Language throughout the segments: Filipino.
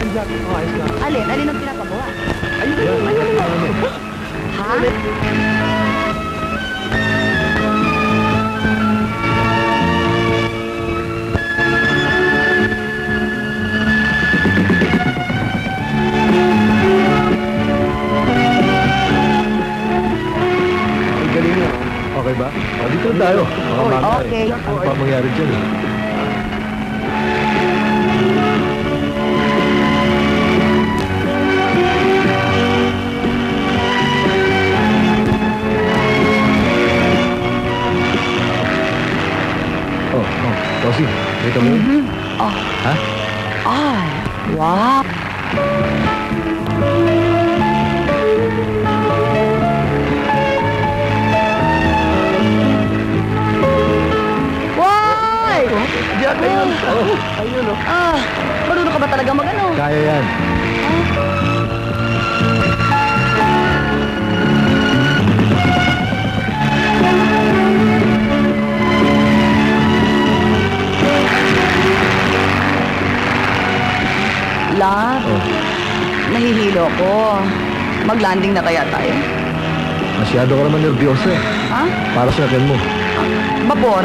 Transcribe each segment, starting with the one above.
yung jacket ko, ayos lang. Alin? Alin ang pinapagawa? Ayun, ayun. Ha? Galing niya. Okay ba? O, dito na tayo. Okay. Ano pa mangyari dyan eh? Rosie, dito mo yun? Oh. Ha? Ay, wow. Why? Diyan, ayun. Ayun, oh. Marunong ka ba talaga mag-ano? Kaya yan. Love, nahihilo ko. Mag-landing na kaya tayo? Masyado ka naman nervyoso eh. Ha? Para sa akin mo. Babor.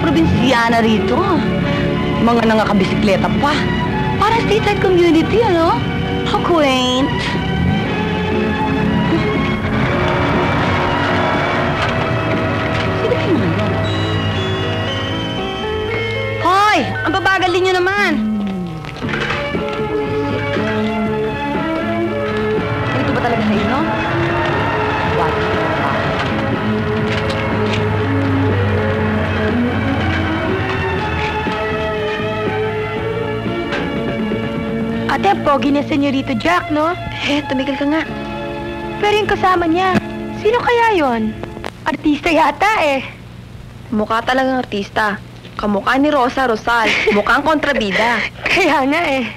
Probinsyana rito. Mga nangakabisikleta pa. Para stateside community, ano? How quaint. Sino kayo naman yan? Hoy! Ang babagal din nyo naman! Ito ba talaga sa inyo? What? Ate, pogi niya Senyorito Jack, no? Tumigil ka nga. Pero yung kasama niya, sino kaya yon? Artista yata eh. Mukha talagang artista. Kamukha ni Rosa Rosal. Mukhang kontrabida. Kaya nga eh.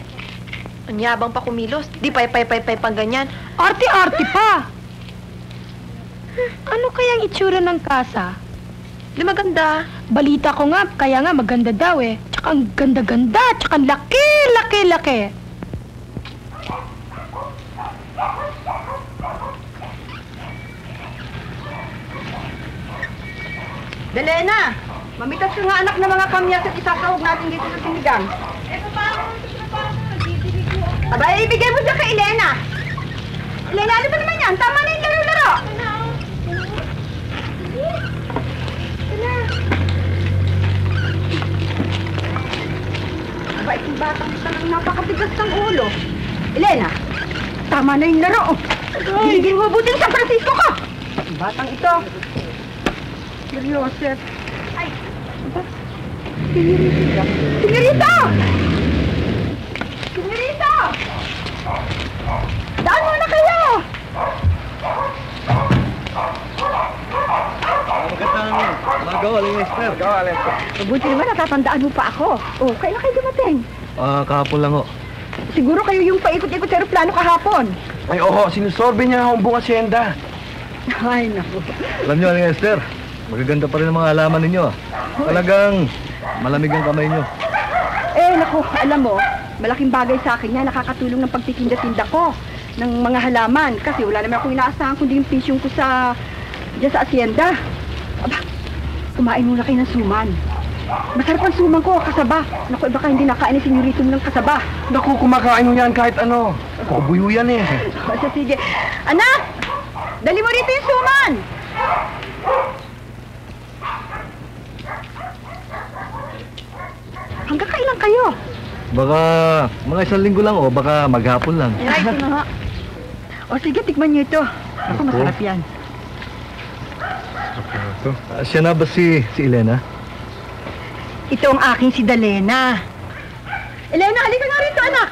Ang yabang pa kumilos. Di pay pang ganyan. Arte-arte pa! Ano kayang itsura ng kasa? Di maganda. Balita ko nga, kaya nga maganda daw eh. Tsaka ang ganda-ganda, tsaka ang laki. Delena! Mamitas ka nga anak ng mga kamyas at isasahog natin dito sa sinigang. Aba, ibigay mo dyan kay Elena. Elena, ano ba naman yan? Tama na yung laro-laro. Aba, itong batang isa ng napakatigas ng ulo. Elena, tama na yung laro. Hindi mo mabuting San Francisco ko. Ang batang ito. Joseph. Ay! Señorita! Señorita! Señorita! Daan mo na kayo! Ikaw, Aling Esther. Ikaw, Alex. Mabuti naman natatandaan mo pa ako. Oh, kailan kayo dumating? Kahapon lang ho. Siguro kayo yung paikot-ikot sa aeroplano kahapon. Ay, oo, sinusorbe niya ang buong asyenda. Ay, naku. Alam niyo, Aling Esther, magaganda pa rin ang mga halaman ninyo. Talagang malamig ang kamay niyo. Eh, naku, alam mo, malaking bagay sa akin yan. Nakakatulong ng pagtitinda-tinda ko ng mga halaman. Kasi wala naman akong inaasahan kundi yung pension ko diyan sa asyenda. Aba, kumain muna kayo ng suman. Masarap ang suman ko, kasaba. Naku, baka hindi nakain ni senyorito mo ng kasaba. Naku, kumakain mo yan kahit ano. Kubuyo yan eh. So, sige. Anak! Dali mo rito yung suman! Hanggang kailan kayo? Baka mga 1 linggo lang o baka maghapon lang. Ay, ito nga. O sige, tikman niyo ito. Ako, masarap yan. Siya na ba si Elena? Ito ang aking si Dalena. Elena, halika nga rito, anak.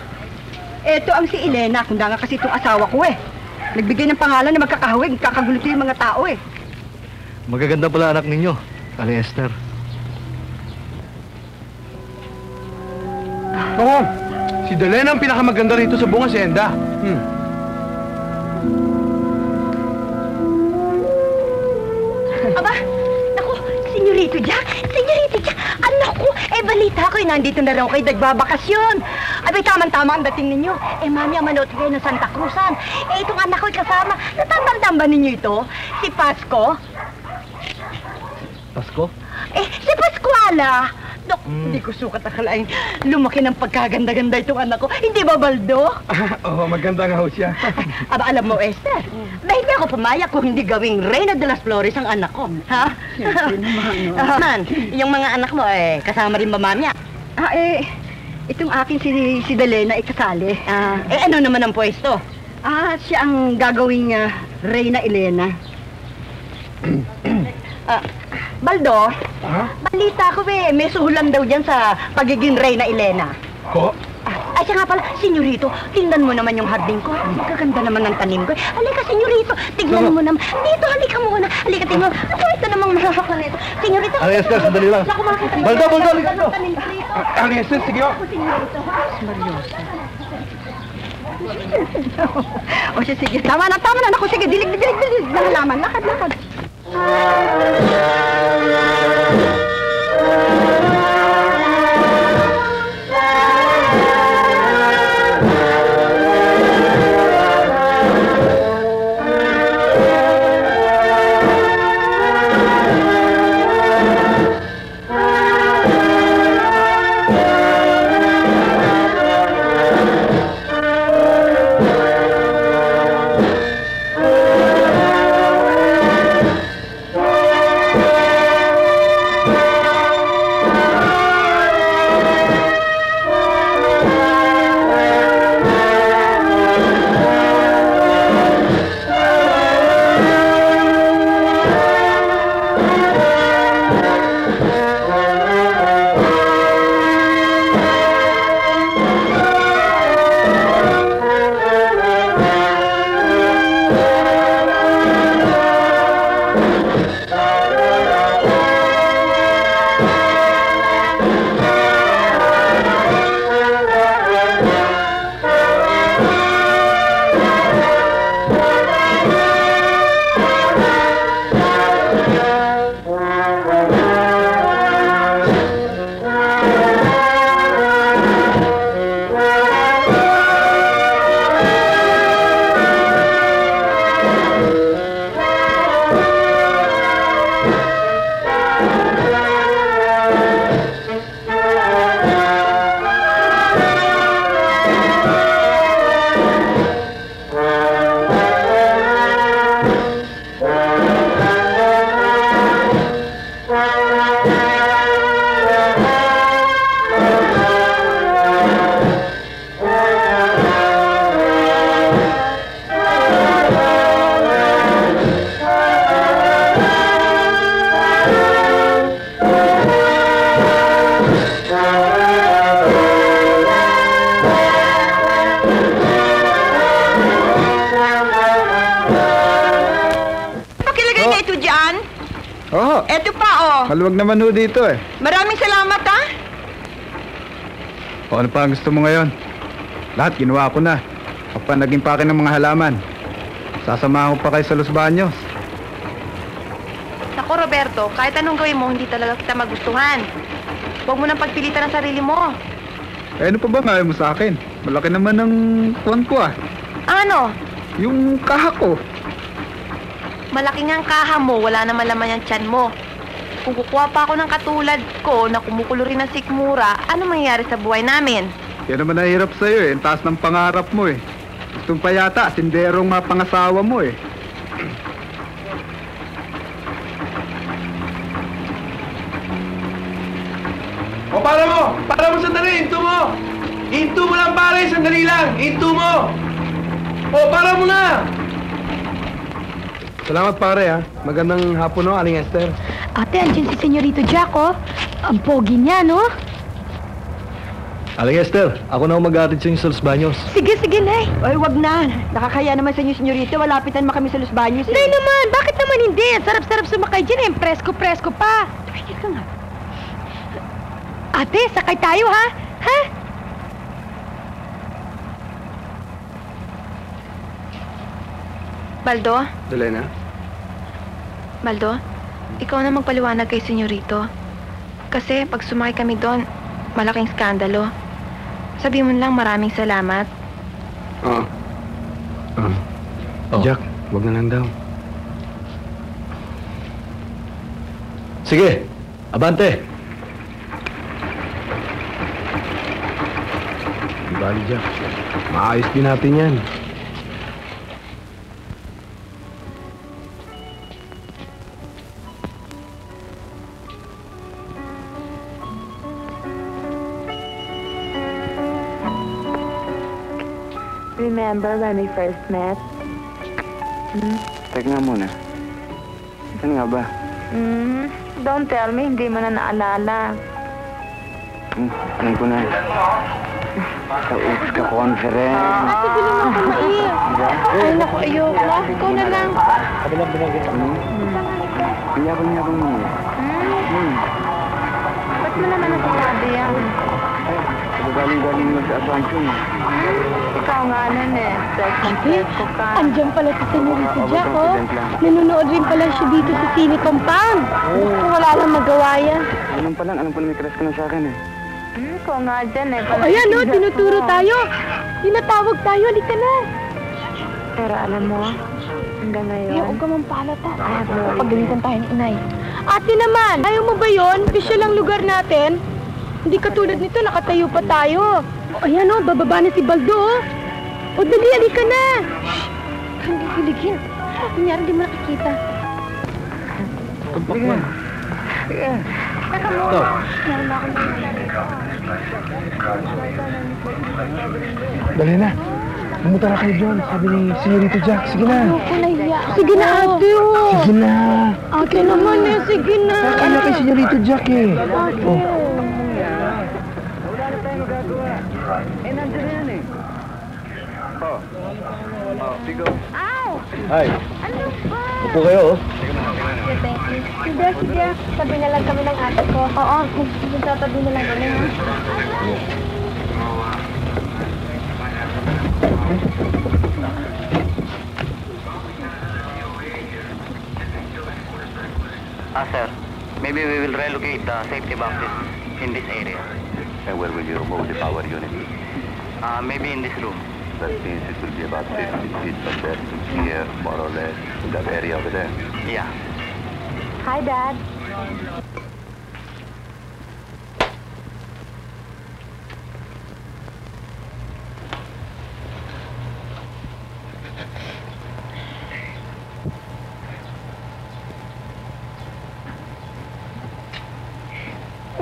Ito ang si Elena. Kung nga kasi itong asawa ko eh. Nagbigay ng pangalan na magkakahawig. Kakagulo yung mga tao eh. Magaganda pala anak ninyo, Aling Esther. Oo, si Dalena ang pinakamaganda rito sa buong asyenda. Aba, naku, senyorito Jack, senyorito Jack, anak ko, balita ko, nandito na raw kayo nagbabakasyon. Abay, tamang-tama ang dating ninyo. Mami, ang manood kayo ng Santa Cruzan. Itong anak ko'y kasama. Natatandaan ba ninyo ito? Si Pasko? Pasko? Si Pascuala. Dok, hindi ko sukat akalain. Lumaki ng pagkaganda-ganda itong anak ko. Hindi ba, Baldo? Oo, maganda nga ho siya. Aba, alam mo, Esther, dahil hindi ako pumayag kung hindi gawing Reyna de las Flores ang anak ko. Ha? Siyempre naman, no? Man, yung mga anak mo, kasama rin ba mamya? Itong akin si Dalena ikasali. Ano naman ang pwesto? Siya ang gagawing Reyna Elena. Baldo, balita ko may suhulan daw dyan sa pagiging Reyna Elena. Ko? Ay, siya nga pala, senyorito, tingnan mo naman yung hardin ko. Magaganda naman ng tanim ko. Halika, senyorito, tingnan mo naman. Dito, halika muna. Halika, tingnan mo. Ako, ito namang mahaka nito. Senyorito, Aling Esther, sandali lang. Naku, makita mo. Baldo, halika dito. Aling Esther, sige ho. Ako, senyorito. Mariosa. O siya, sige. Tama na. Naku, sige, dilig. Nangalaman. Lakad. Oo, Eto pa, oh. maluwag naman ho dito eh. Maraming salamat, ha? O ano pa ang gusto mo ngayon? Lahat ginawa ko na. Kapag naging pake ng mga halaman, sasamahan ko pa kayo sa Los Baños. Naku, Roberto, kahit anong gawin mo, hindi talaga kita magustuhan. Huwag mo nang pagpilitan ang sarili mo. Eh ano pa ba ngayon mo sa akin? Malaki naman ang kuwan ko ah. Ano? Yung kaha ko. Malaki nga ang kaha mo, wala naman laman yung tiyan mo. Kung kukuha pa ako ng katulad ko na kumukulo rin ng sikmura, ano mangyayari sa buhay namin? Yan naman nahirap sa'yo eh. Ang taas ng pangarap mo eh. Gustong pa yata, sinderong mapangasawa mo eh. O, para mo sandali, hinto mo! Hinto mo lang, pare, sandali lang! Hinto mo! O, para mo na! Salamat, pare, ha. Magandang hapon, no, Aling Esther. Ate, andyan si Senyorito Jack, oh. Ang pogi niya, no? Aling Esther, ako na mag-aatid sa inyo sa Los Baños. Sige, sige, Nay. Ay, wag na. Nakakaya naman sa inyo, senyorito. Malapitan mo kami sa Los Baños, eh. Nay naman, bakit naman hindi? Ang sarap-sarap sumakay dyan, eh. Presko-presko pa. Tumigil ka nga. Ate, sakay tayo, ha? Ha? Baldo? Delena? Baldo? Ikaw na magpaliwanag kay Senyorito. Kasi pag sumakay kami doon, malaking skandalo. Sabi mo lang maraming salamat. Oo. Oh. Jack, wag na lang daw. Sige, abante. Di bali, Jack. Maayos din natin yan. Remember when we first met? Teka nga muna. Saan nga ba? Don't tell me, hindi mo na naalala. Alam ko na. Sa USCA conference. Sige naman, kumain. Ay, naku, ayoko. Ikaw na lang. Yabang-yabang mo. Ba't mo naman nasasabi yan? Galing-galing mo sa Assumption. Ikaw nga nun eh. Ate, andyan pala si Senyorito Jack, oh. Nanonood rin pala siya dito sa Sine Pampang. Wala lang magawa yan. Alam pa lang, alam ko na may crush ka na sa akin eh. Ikaw nga dyan eh. Oh, ayan, no, tinuturo tayo. Tinatawag tayo, halika na. Pero alam mo, hanggang ngayon... Huwag ka mong palata. Pagalitan tayo ng inay. Ate naman, ayaw mo ba yun? Pisyal ang lugar natin. Hindi katulad nito, nakatayo pa tayo. O, ayan o, bababa na si Baldo, oh. O, dali, halika na. Hindi hiligin. Kunyari, di mo nakikita. Tumpak man. Teka mo. Ito. Dali na. Pumunta na kayo dyan. Sabi ni Senyorito Jack. Sige na. Ako nahiya. Sige na, ate, oh. Sige na. Ate naman, eh, sige na. Kaya kay Senyorito Jack eh. Ate. Oh. Hi. Ano ba? Upo kayo, oh. Sige, sige. Sabi na lang kami ng ate ko. Oo, magtatabi na lang kami, ha? Sir, maybe we will relocate the safety boxes in this area. And where will you remove the power unit? Maybe in this room. That means it will be about 15 feet from there to here, more or less, in that area over there. Yeah. Hi, Dad.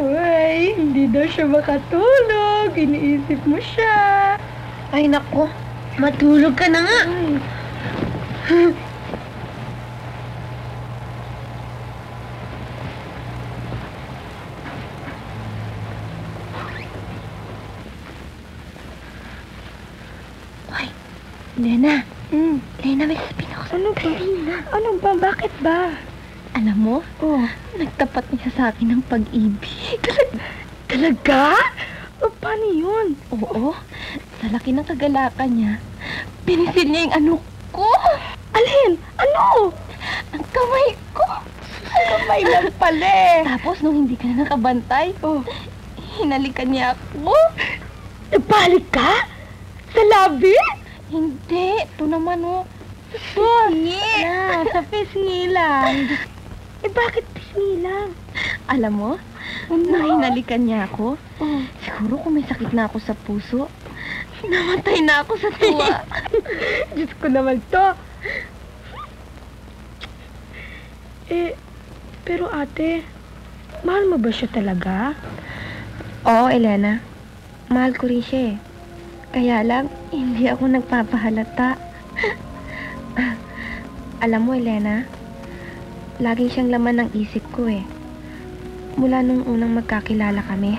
Uy, hindi daw siya makatulog. Iniisip mo siya. Ay, nako. Matulog ka na nga. Lena. Lena, may sasabihin ako. Ano ba? Ano ba? Bakit ba? Alam mo, nagtapat niya sa akin ng pag-ibig. Talaga? O, paano yun? Oo, sa laki ng kagalakan niya, pinisil niya yung ano ko. Alin? Ano? Ang kamay ko. Ang kamay lang pala eh. Tapos nung hindi ka na nakabantay, hinalikan niya ako. Nabalik ka? Sa labi? Hindi. Ito naman sa pisngi. Sa pisngi lang. Bakit pisngi lang? Alam mo, nung hinalikan niya ako, siguro kung may sakit na ako sa puso, namatay na ako sa tuwa. Diyos ko naman to. Pero ate, mahal mo ba siya talaga? Oo, Elena. Mahal ko rin siya eh. Kaya lang, hindi ako nagpapahalata. Alam mo, Elena, laging siyang laman ng isip ko eh. Mula nung unang magkakilala kami.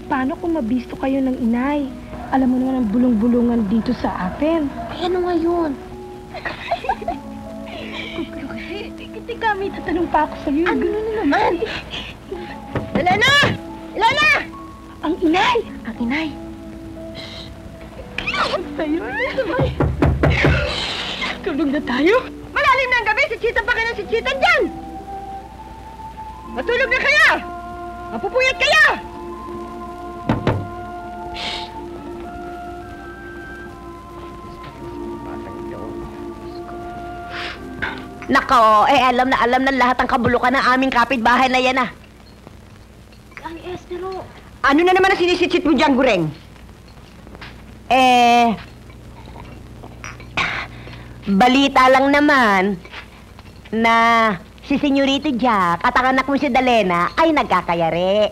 Paano kung mabisto kayo ng inay? Alam mo naman ang bulong-bulungan dito sa atin. Ay, ano nga yun? Teka, may tatanong pa ako sa'yo. Ano na naman? Elena! Elena! Ang inay! Ang inay. Tayo. Tulog na tayo. Malalim na ang gabi, si Chita pa kayo si Chita dyan! Matulog na kayo! Mapupuyat kayo! Nako, alam na lahat ang kabulukan ng aming kapitbahay na yan ah. Ang Estero. Ano na naman ang sinisitsit mo dyan, Gureng? Balita lang naman na si Senyorito Jack at ang anak mo si Dalena ay nagkakayari.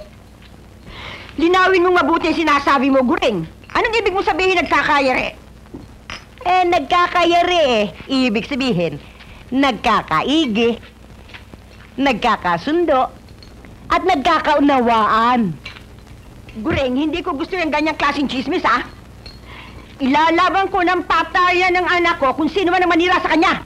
Linawin mong mabuti ang sinasabi mo, Gureng. Anong ibig mo sabihin nagkakayari? Nagkakayari. Ibig sabihin, nagkakaigi, nagkakasundo, at nagkakaunawaan. Gureng, hindi ko gusto yung ganyang klaseng chismis, ah. Ilalaban ko ng patayan ng anak ko kung sino man ang manira sa kanya.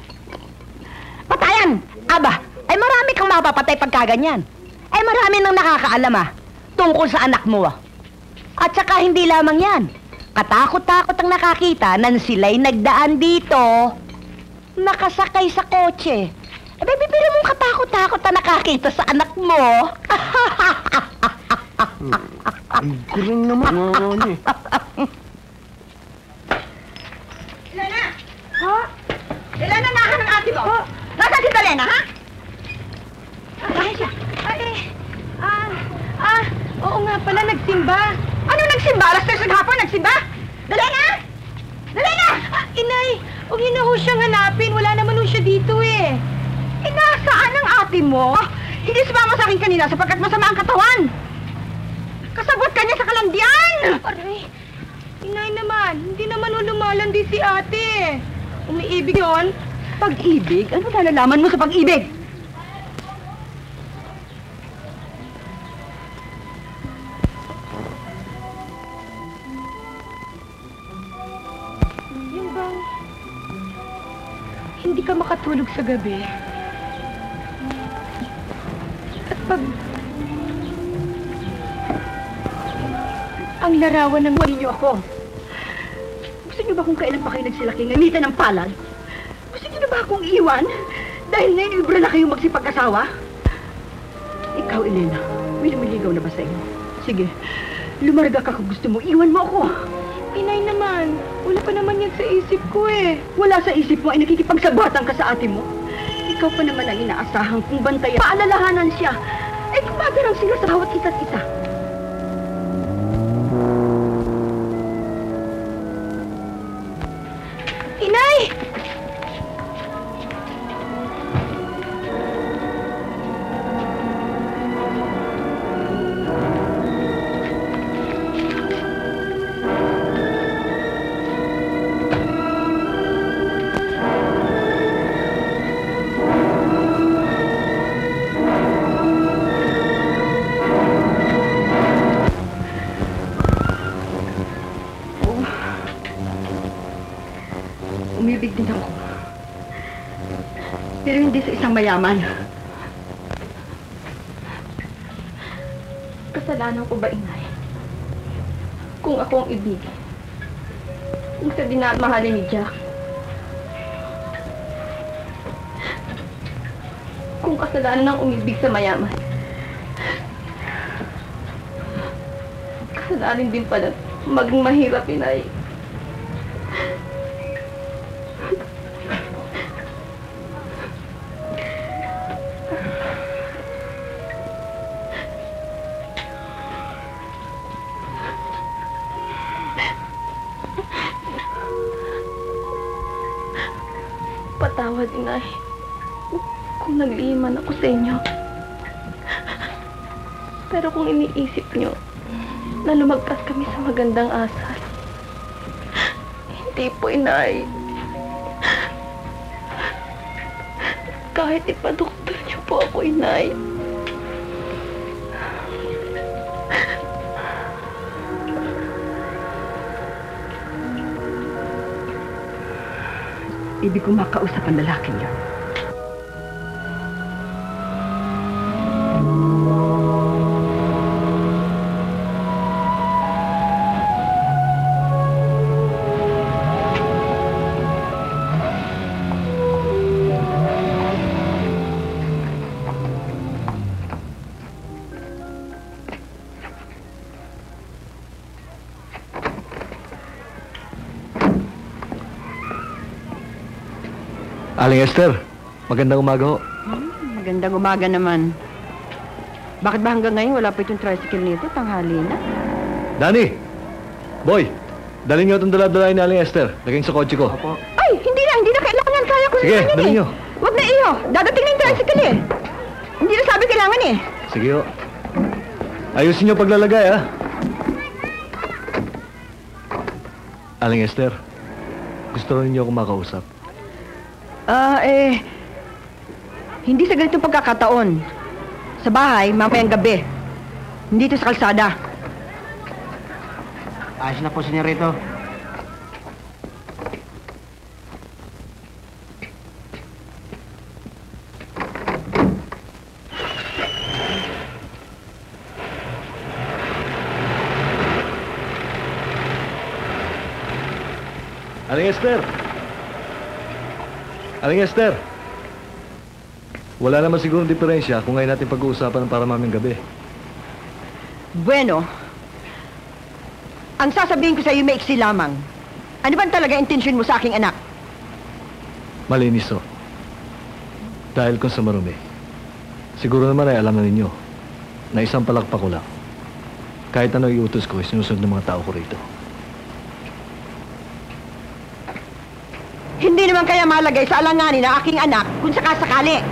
Patayan! Aba, ay marami kang mapapatay pagkaganyan. Ay marami nang nakakaalam, ah, tungkol sa anak mo, ah. At saka hindi lamang yan. Katakot-takot ang nakakita nang sila'y nagdaan dito, nakasakay sa kotse. Bibiro mong katakot-takot na nakakita sa anak mo. Kuring naman. Elena! Ha? Elena, nahan ang ate mo. Nasaan si Dalena, ha? Ay, siya. Oo nga pala, nagsimba. Ano nagsimba? Alas 3 ng hapon, nagsimba? Dalena! Dalena! Inay, huwag niyo na ho siyang hanapin. Wala naman ho siya dito eh. Nasaan ang ate mo? Hindi sumama sa akin kanina sapagkat masama ang katawan. Kasabot ka niya sa kalandian! Aray, inay naman, hindi naman ho lumalandi si ate. Umiibig yon. Pag-ibig? Ano nalalaman mo sa pag-ibig? Yung bang hindi ka makatulog sa gabi. At pag ang larawan ng Huwag niyo ako. Gusto niyo ba kung kailan pa kayo nagsilaki ngamitan ng palad? Gusto niyo na ba akong iwan? Dahil ngayon ibra na kayong magsipag-asawa? Ikaw, Elena, may lumiligaw na ba sa inyo? Sige, lumarga ka kung gusto mo. Iwan mo ako. inay naman, wala pa naman yan sa isip ko eh. Wala sa isip mo ay nakikipagsabatan ka sa ate mo. Ikaw pa naman ang inaasahan kung bantayan. Paalalahanan siya. Ay kumagarang sila sa bawat isa't isa. Inay! Umibig din ako. Pero hindi sa isang mayaman. Kasalanan ko ba, inay? Kung ako ang ibigin. Kung sa dinamahalin ni Jack. Kung kasalanan ng umibig sa mayaman. Kasalanan din pala maging mahirap, inay. Patawad, inay. Kung nagliman ako sa inyo. Pero kung iniisip nyo na lumagpas kami sa magandang asal, hindi po, inay. Kahit ipadoktor niyo po ako, inay. Ibig ko makausap ang lalaking yan. Aling Esther, magandang umaga ho. Magandang umaga naman. Bakit ba hanggang ngayon wala pa itong tricycle nito? Tanghali na. Danny! Boy! Dalhin niyo itong dala-dalain ni Aling Esther. Laging sa kotse ko. Opo. Ay, hindi na kailangan. Kaya ko Sige, naman dalhin eh. niyo. Huwag na iyo. Dadating na yung tricycle eh. Hindi na sabi kailangan eh. Sige ho. Ayusin niyo paglalagay, ha? Aling Esther, gusto rin niyo ako makausap. Hindi sa ganitong pagkakataon. Sa bahay, mamayang gabi. Hindi ito sa kalsada. Ayos na po, senyorito. Aling Esther! Aling Esther! Wala naman sigurong diferensya kung ngayon natin pag-uusapan ng para maming gabi. Bueno, ang sasabihin ko sa iyo maiksi lamang. Ano ba talaga intensyon mo sa aking anak? Malinis ho. Dahil kung sa marumi, siguro naman ay alam na ninyo na isang palakpak ko lang. Kahit ano iutos ko, sinusunod ng mga tao ko rito. Hindi naman kaya malagay sa alanganin ng aking anak kung sakasakali.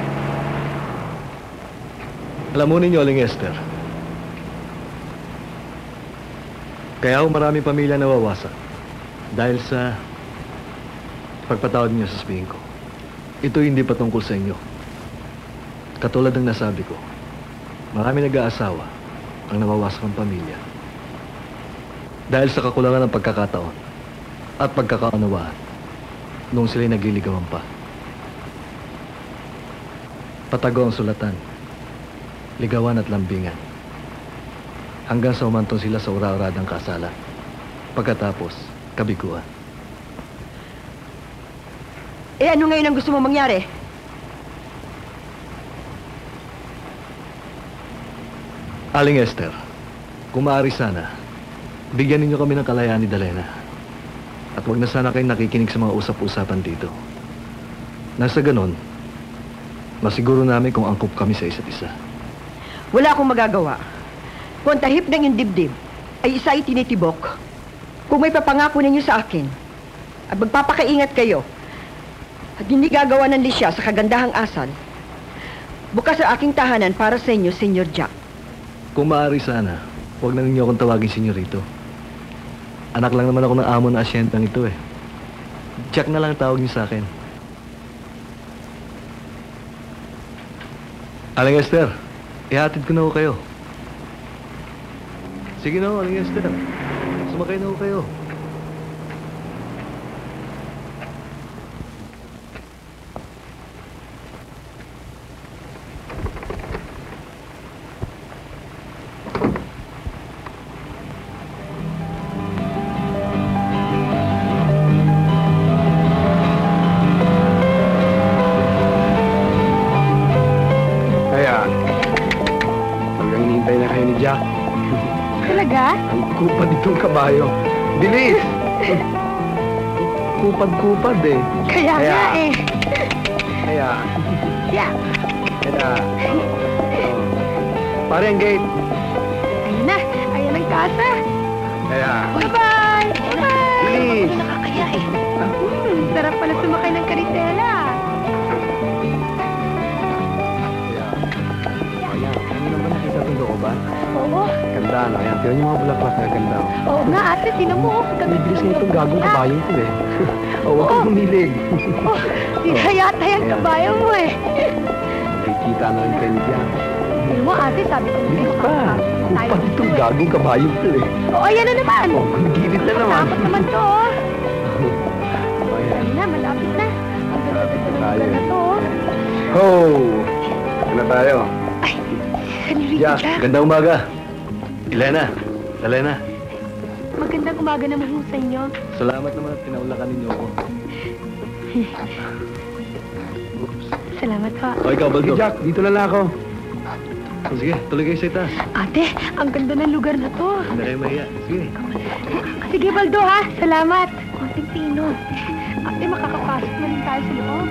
Alam mo ninyo, Aling Esther, kaya ho maraming pamilya nawawasak dahil sa pagpatawad niyo sa sabihin ko. Ito hindi patungkol sa inyo. Katulad ng nasabi ko, marami nag-aasawa ang nawawasak ng pamilya dahil sa kakulangan ng pagkakataon at pagkakaunawaan nung sila'y nagliligawan pa. Patago ang sulatan, ligawan at lambingan, hanggang sa umantong sila sa ura-uradang kasalan. Pagkatapos, kabiguan. Ano ngayon ang gusto mo mangyari? Aling Esther, kung maaari sana, bigyan ninyo kami ng kalayaan ni Dalena. At huwag na sana kayong nakikinig sa mga usap-usapan dito. Nasa ganon, masiguro namin kung angkop kami sa isa't isa. Wala akong magagawa. Kung tahip ng yung dibdib ay isa itinitibok, kung may papangako ninyo sa akin, at magpapakaingat kayo, at hindi gagawa ng lisya sa kagandahang asal, bukas ang aking tahanan para sa inyo, Senyor Jack. Kung maaari sana, huwag na ninyo akong tawagin senyorito. Anak lang naman ako ng amo na asyentang ito eh. Jack na lang ang tawag niyo sa akin. Aling Esther, ihatid ko na ho kayo. Sige na ho, Aling Esther. Sumakay na ho kayo. Itong kabayo. Bilis! Kupad-kupad eh. Kaya nga eh. Kaya. Yeah. Kaya. Pare ang gate. Ayun na. Ayan ang kasa. Kaya. Bye-bye! Bye-bye! Bilis! Nakakaya eh. Sarap pala sumakay ng karisela. Ayan. Ano naman nakita itong looban? Oo. Ganda, no? Ayan. Tignan niyo mga bulaklak na ganda. Oo nga ate, tinan mo. Bibilis nga itong gagong kabayo ko eh. Huwag kang humilig. Sira yata yung kabayo mo eh. May kita na rin kayo niya. Tignan mo ate, sabi ko. Bilis pa. Kupad itong gagong kabayo ko eh. Oo, ayan na naman. Oh, gilid na naman. Dapat naman to. Oh. Ayan. Ayun na, malapit na. Ang ganda-ganda ng lugar na to. Ho! Ano tayo? Senyorita, Ganda umaga. Elena. magandang umaga naman ho sa inyo. Salamat naman at pinaulakan ninyo ako. Salamat po. O ikaw, Baldo. Sige, Jack. Dito na lang ako. Sige, tuloy kayo sa itaas. Ate, ang ganda ng lugar na to. Hindi kayo mahiya. Sige. Sige, Baldo ha. Salamat. Konting pino. Ate, makakapasok na rin tayo sa loob.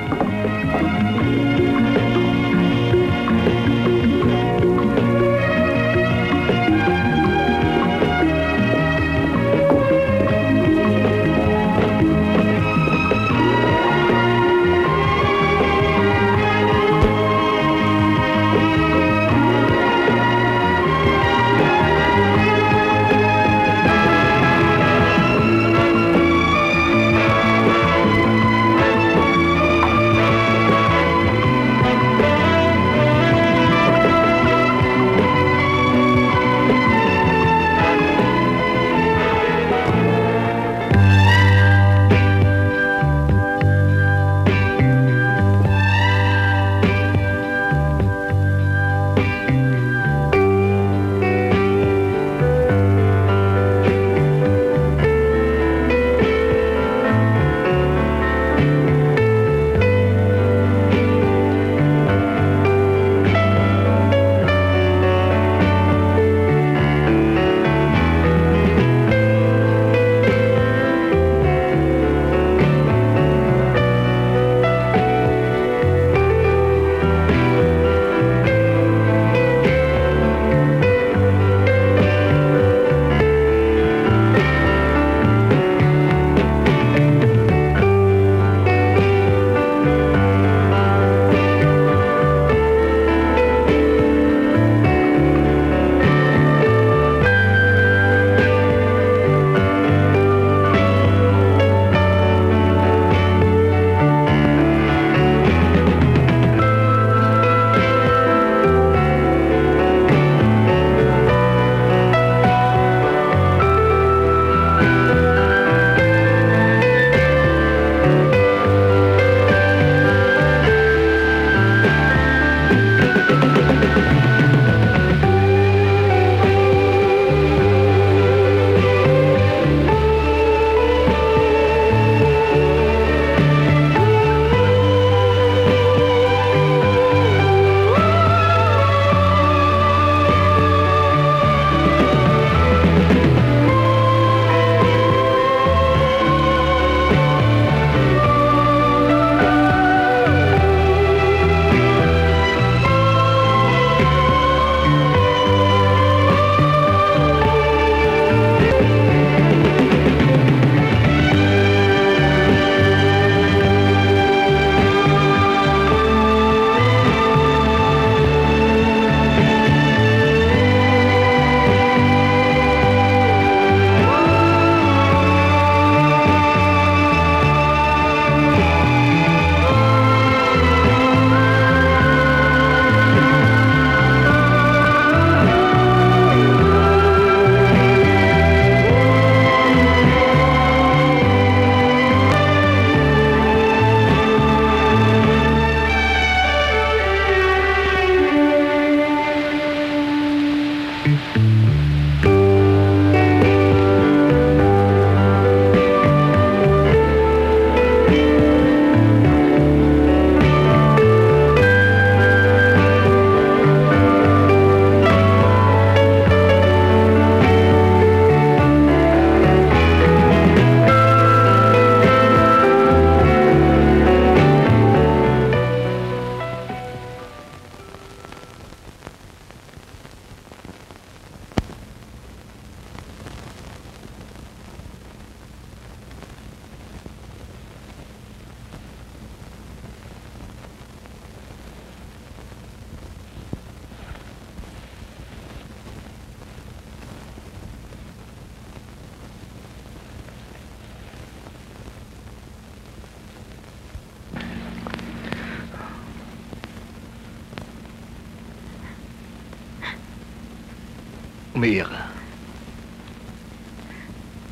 Umiiyak ka.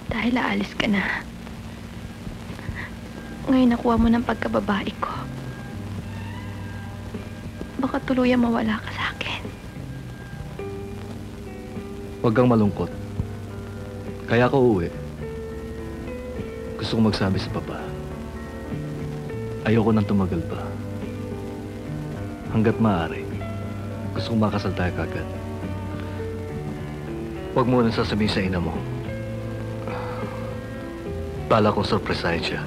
Dahil aalis ka na. Ngayon nakuha mo ng pagkababae ko. Baka tuluyan mawala ka sa akin. Huwag kang malungkot. Kaya ako uuwi. Gusto kong magsabi sa papa. Ayoko nang tumagal pa. Hanggat maaari, gusto kong makasal tayo kagad. Huwag mo nang sasabihin sa ina mo. Bala kong sorpresahin siya.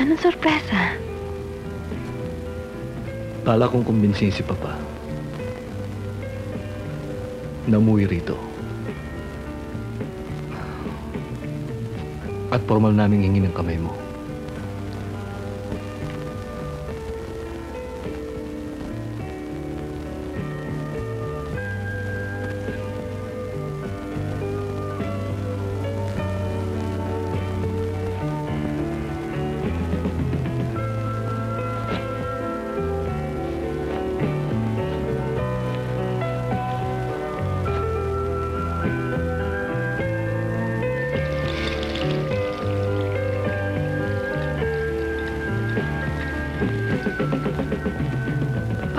Anong sorpresa? Bala kong kumbinsihin si papa na umuwi rito. At formal naming hingin ang kamay mo.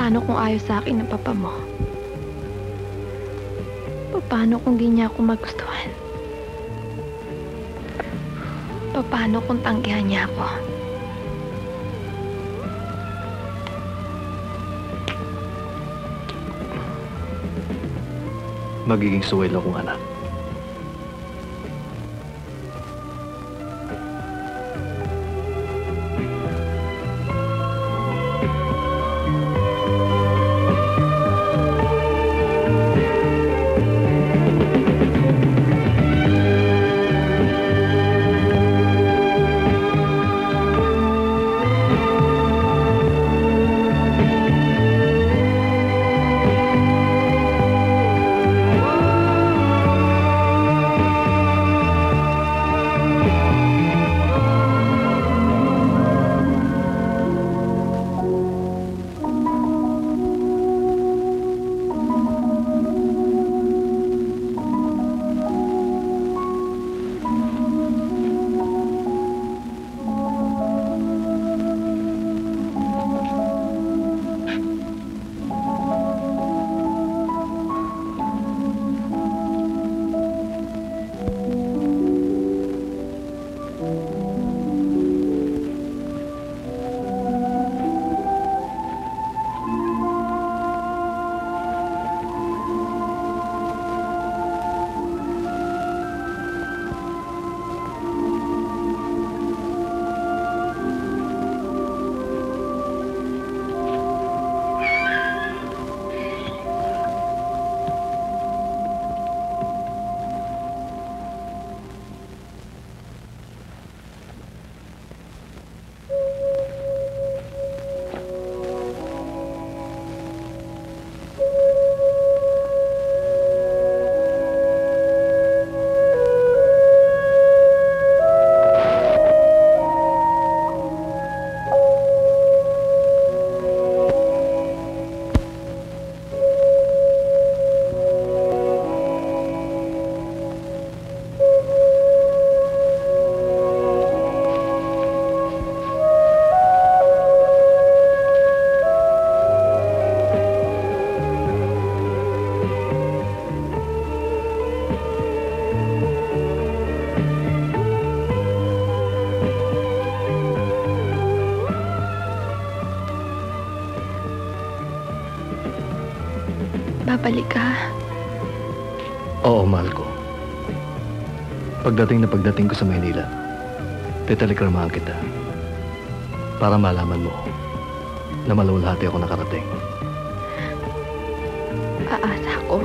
Paano kung ayaw sa akin ng papa mo? Paano kung di niya ako magustuhan? Paano kung tanggihan niya ako? Magiging suwelo kong anak. Babalik ka? Oo, mahal ko. Pagdating ko sa Maynila, titalikramahan kita para malaman mo na maluwalhati ako nakarating. Aasa ako.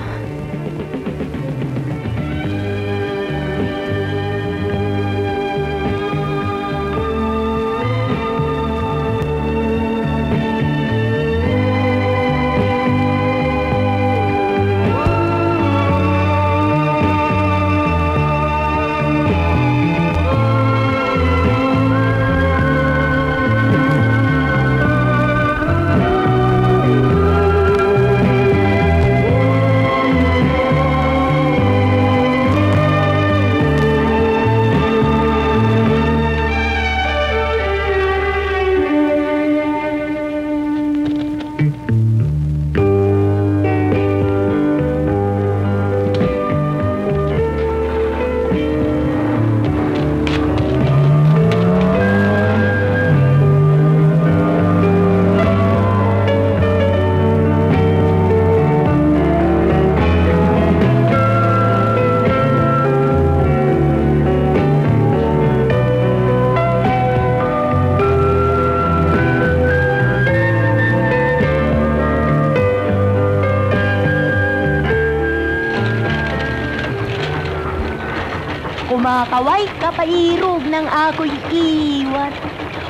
Kumakaway kapairog ng ako'y iwan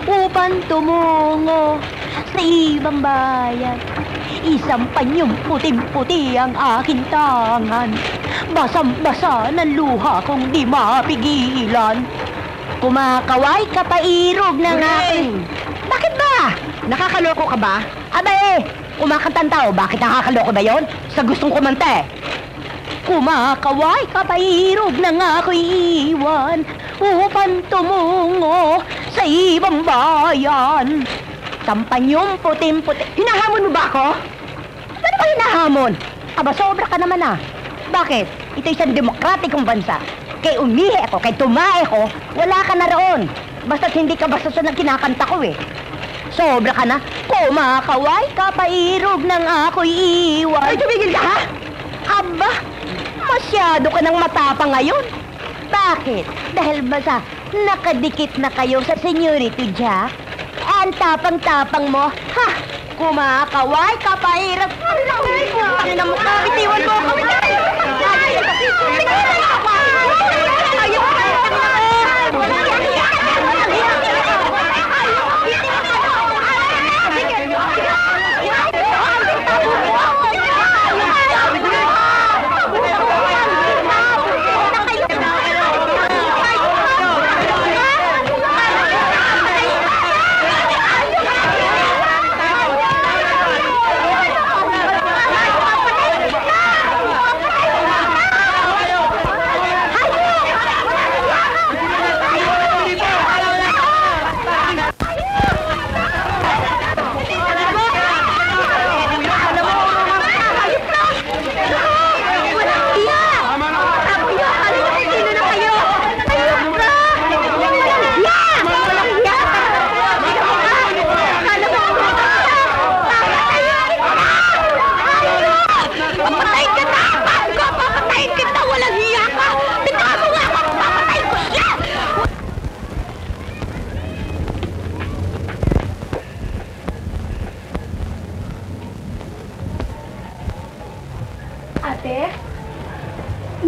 upang tumungo sa ibang bayan. Isang panyong puting-puti ang aking tangan. Basang-basa ng luha kong di mapigilan. Kumakaway kapairog ng aking... Bakit ba? Nakakaloko ka ba? Aba kumakantang tao, bakit nakakaloko ba yon? Sa gustong kumante. Kumakaway kapairog ng ako'y iwan upang tumungo sa ibang bayan. Sampanyong puting-puti. Hinahamon mo ba ako? Ano ba hinahamon? Aba, sobra ka naman Bakit? Ito isang demokratikong bansa. Kay umihi ako, kay tumae ko, wala ka na roon. Basta't hindi ka basta ng kinakanta ko Sobra ka na. Kumakaway kapairog ng ako'y iwan. Ay, tumigil ka ha? Aba, masyado ka ng matapang ngayon. Bakit? Dahil ba sa nakadikit na kayo sa Senyorito Jack? Ang tapang-tapang mo, ha? Kumakaway kapairog. Ano na mukha? Bitiwan mo ako.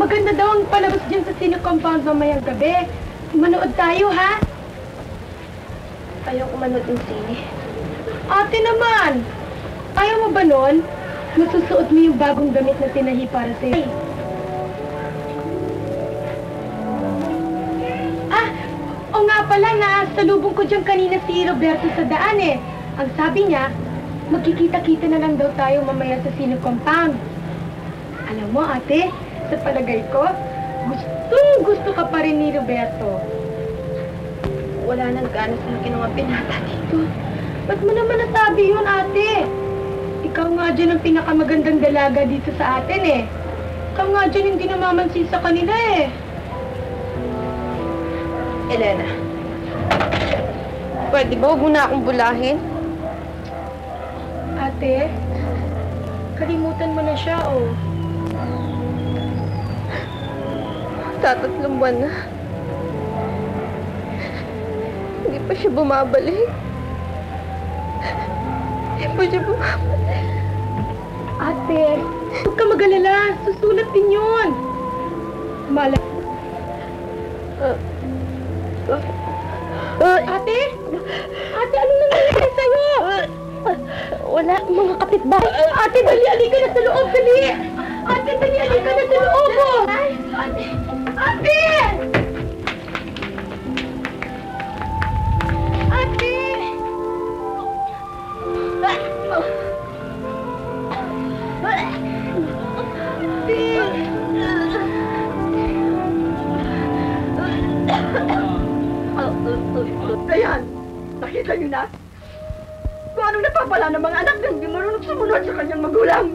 Maganda daw ang palabas dyan sa Cine Compound mamayang gabi. Manood tayo, ha? Ayaw ko manood ng sine. Ate naman! Ayaw mo ba nun? Masusuot mo yung bagong damit na tinahi para sa'yo. O nga pala salubong ko dyan kanina si Roberto sa daan Ang sabi niya, magkikita-kita na lang daw tayo mamaya sa Cine Compound. Alam mo, ate, sa palagay ko, gustong-gusto ka pa rin ni Roberto. Wala nang gana sa akin ang mga pinata dito. Ba't mo naman nasabi yun, ate? Ikaw nga dyan ang pinakamagandang dalaga dito sa atin Ikaw nga dyan hindi namamansin sa kanila Elena, pwede ba huwag mo na akong bulahin? Ate, kalimutan mo na siya, Tatatlong buwan na. Hindi pa siya bumabalik. Hindi pa siya bumabalik. Ate, huwag ka mag-alala. Susulat din yun. Ate? Ate, ano nangyayari sa'yo? Wala, mga kapitbahay. Ate, dali-ali ka na sa loob, dali! Ate, dali-ali ka na sa loob, Ate! Ate! Ate! Dayan, nakita niyo na? Kung anong napapala ng mga anak na hindi marunong sumunod sa kanyang magulang.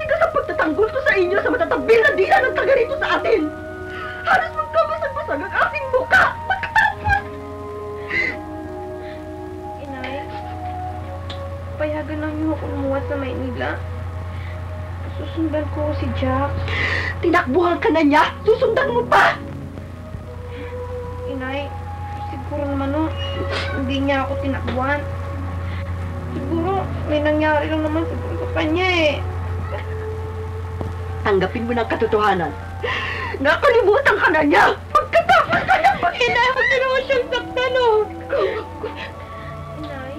Tigas ang pagtatanggol ko sa inyo sa matatabil na dila ng taga rito sa atin. Halos magkabasag-basag ang ating muka. Pagkatapos! Inay, payagan lang niyo ako lumuwa sa Maynila. Susundan ko si Jack. Tinakbuhan ka na niya! Susundan mo pa! Inay, siguro naman hindi niya ako tinakbuhan. Siguro may nangyari lang naman sa kanya Tanggapin mo ng katotohanan. Nakalimutan ka na niya! Pagkatapos ka na pa! Inay, huwag na naman siyang saktan, oh! Inay,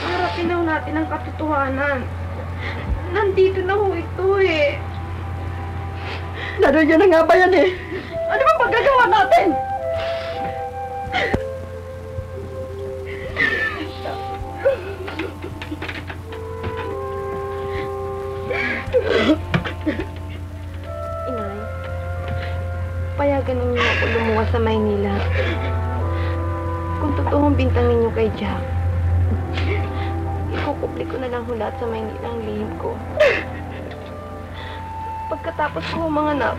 harapin daw natin ang katotohanan. Nandito na ho ito eh. Laro niya na nga ba yan eh? Ano ba magagawa natin? Inay, payagan ninyo ako lumuwas sa Maynila. Kung totoong bintang ninyo kay Jack, ikukupli ko na lang hulat sa Maynila ang lihim ko. Pagkatapos ko humanganap,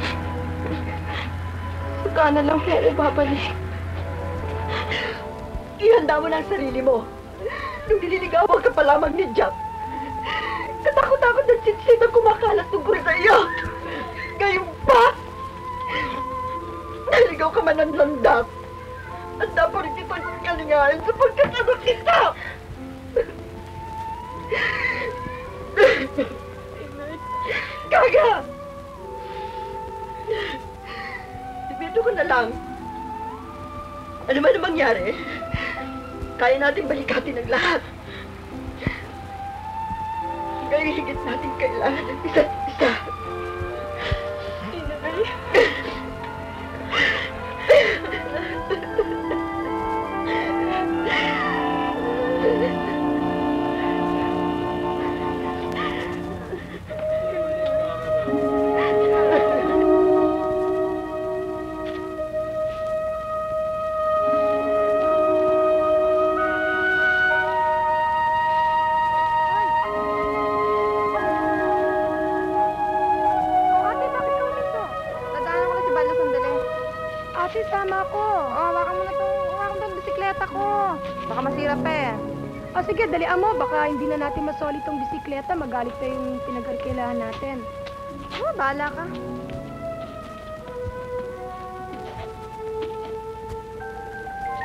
saka na lang ako babalik. Ihanda mo na ang sarili mo. Nung nililigawan ka pa lamang ni Jack, katakot-takot na sitsit ang kumakalat tungkol sa iyo. Ngayon pa, naligaw ka man ng landak. At dapat rin ito'y kalingahan sapagkat anak kita. Kaga! Dipito ko na lang. Ano man ang mangyari, kaya natin balikatin ang lahat. Kaya higit natin kailangan ng isa't isa. Ate, tama ko. Hawakan mo na itong bisikleta ko. Baka masira pa eh. O sige, dalian mo. Baka hindi na natin masoli itong bisikleta. Magalit na yung pinag-arkilahan natin. Bahala ka.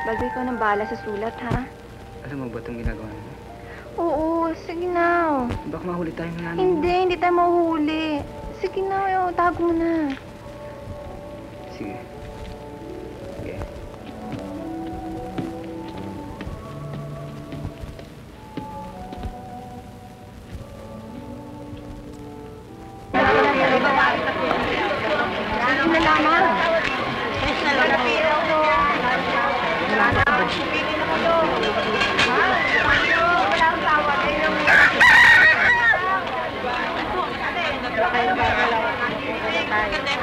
Bago ikaw nang bahala sa sulat, ha? Alam mo ba itong ginagawa mo? Oo, sige na. Baka mahuli tayo ng nanay mo. Hindi tayo mahuhuli. Sige na, tago mo na. Sige. Sige.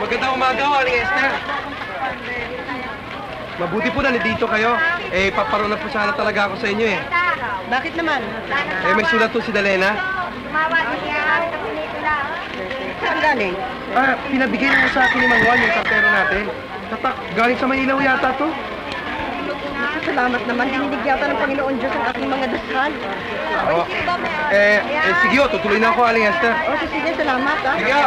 Magandang umaga, Aling Esther. Mabuti po na nandito kayo. Paparoon na po sana talaga ako sa inyo eh. Bakit naman? May sulat to si Dalena. Saan galing? Pinabigay mo sa akin ni Mang Juan yung kartero natin. Tatak, galing sa Manila yata to. Salamat naman. Dinidig yata ng Panginoon Diyos ang aking mga dasal. Oo. Sige, tutuloy na ako, Aling Esther. Sige, salamat, ha? Sige.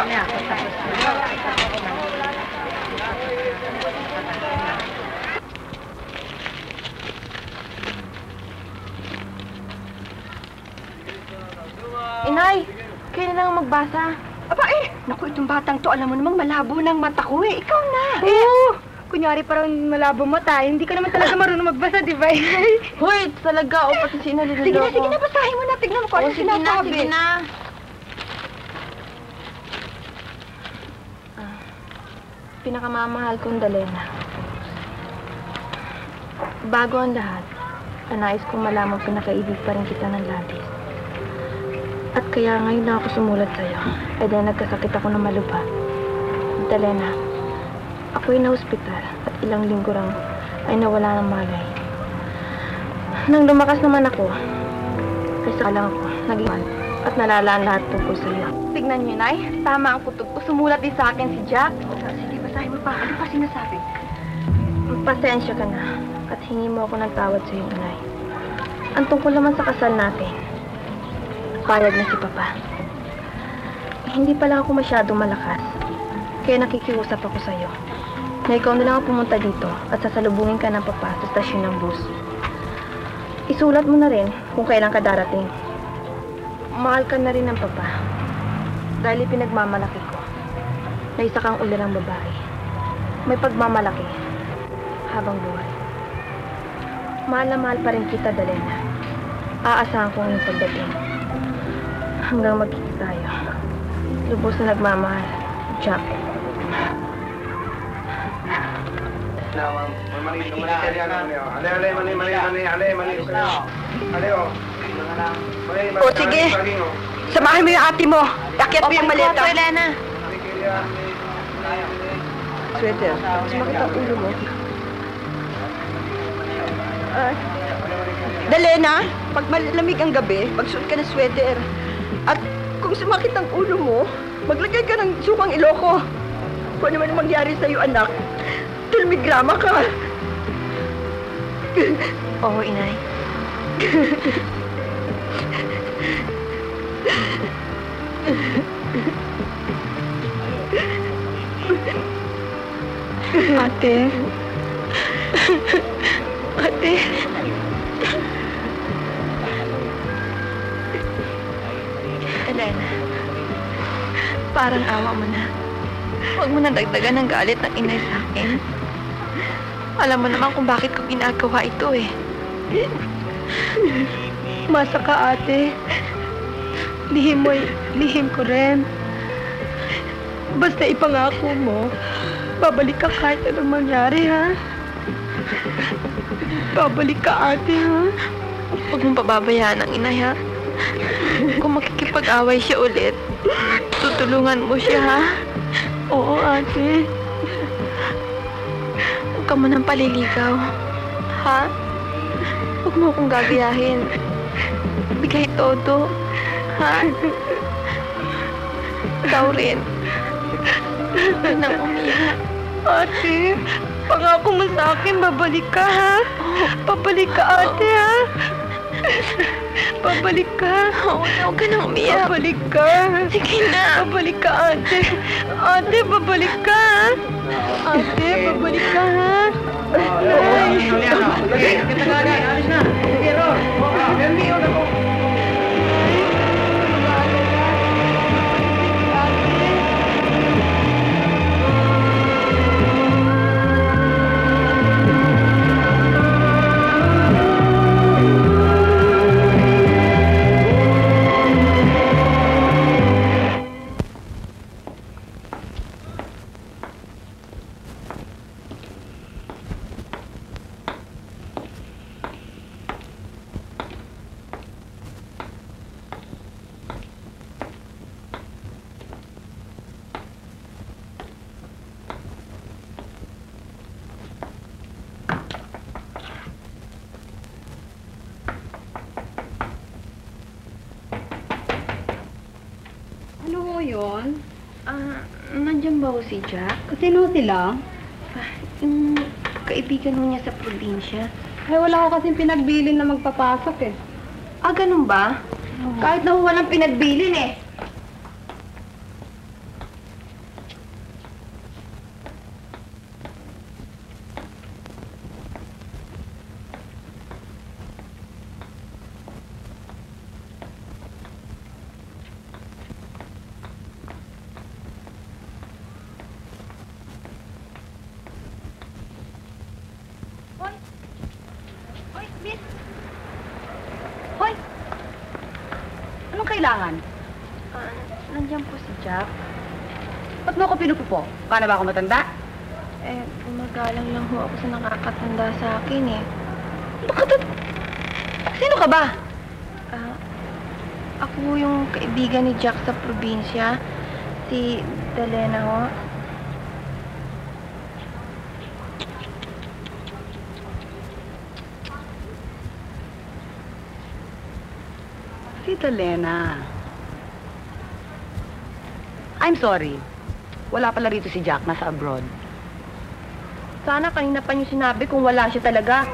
Inay, kayo na lang magbasa. Aba naku, itong batang to, alam mo namang malabo ng mata ko eh. Ikaw na. Kunyari parang malabo mata. Hindi ka naman talaga marunong magbasa, di ba? Hoy, talaga, pati si Inay niloloko. Sige na, basahin mo na. Tignan mo kung ano sinasabi. Sige na. Pinakamamahal kong Dalena. Bago ang lahat, nais kong malaman kung nakaibig pa rin kita ng labis. At kaya ngayon na ako sumulat sa'yo, ay dahil nagkasakit ako ng malubha. Dalena, ako'y na-hospital at ilang linggo lang ay nawala ng malay. Nang lumakas naman ako, ay saka lang ako naging at nalalaan lahat tungkol sa'yo. Tignan niyo, Nay. Tama ang kutob ko. Sumulat din sa akin si Jack. Sige, basahin mo pa. Ano pa sinasabi? Pasensya ka na at hingi mo ako ng tawad sa iyong Inay. Ang tungkol naman sa kasal natin, payag na si Papa. Hindi pala ako masyadong malakas, kaya nakikiusap ako sa iyo na ikaw na lang ang pumunta dito at sasalubungin ka ng Papa sa stasyon ng bus. Isulat mo na rin kung kailan ka darating. Mahal ka na rin ng Papa dahil ipinagmamalaki ko na isa kang ulilang babae may pagmamalaki habang buhay. Mahal na mahal pa rin kita, Dalena. Aasahan ko yung pagdating. Hanggang magkita tayo. Lubos na nagmamahal, Jack. O sige, samahin mo yung ate mo. Yakit mo yung maleta. Opo, Elena. Sweater, sumakit ang ulo mo. Dalena, pag malamig ang gabi, magsuot ka ng sweater. At kung sumakit ang ulo mo, maglagay ka ng sukang iloko. Kung ano man mangyari sa'yo, anak, tulmigrama ka. Oo, inay. Ate. Ate. Elena, parang awa mo na. Huwag mo na dagdagan ng galit ng inay sa akin. Alam mo naman kung bakit ko ginagawa ito eh. Masa ka, ate. Lihim ko rin. Basta ipangako mo, babalik ka kahit anong mangyari, ha? Babalik ka, ate, ha? Huwag mong pababayaan ang inay, ha? Kung makikipag-away siya ulit, tutulungan mo siya, ha? Oo, ate. Huwag ka mo nang paliligaw. Ha? Huwag mo akong gagayahin. Bigay todo. Ha? Ikaw rin. Huwag nang umiyak. Ate, pangako mo sa akin, babalik ka, ha? Babalik ka, ate, ha? Babalik ka. Oo na, huwag ka nang umiyak. Babalik ka. Sige na. Babalik ka, ate. Ate, babalik ka, ha? Ate, babalik ka, ha? Alis na! Sige, Ron! Gandiyo na po! Ano yun? Nandiyan ba ho si Jack? Sino sila? Yung kaibigan ho niya sa probinsya. Ay, wala ko kasing pinagbilin na magpapasok eh. Ganun ba? Kahit na walang pinagbilin eh. Hoy, miss! Hoy! Anong kailangan? Nandiyan po si Jack. Ba't mo ako pinupupo? Paano ba ako matanda? Gumagalang lang ho ako sa nakakatanda sa akin eh. Sino ka ba? Ako yung kaibigan ni Jack sa probinsya. Si Dalena ho. Si Dalena. I'm sorry. Wala pala rito si Jack, nasa abroad. Sana kanina pa niyo sinabi kung wala siya talaga.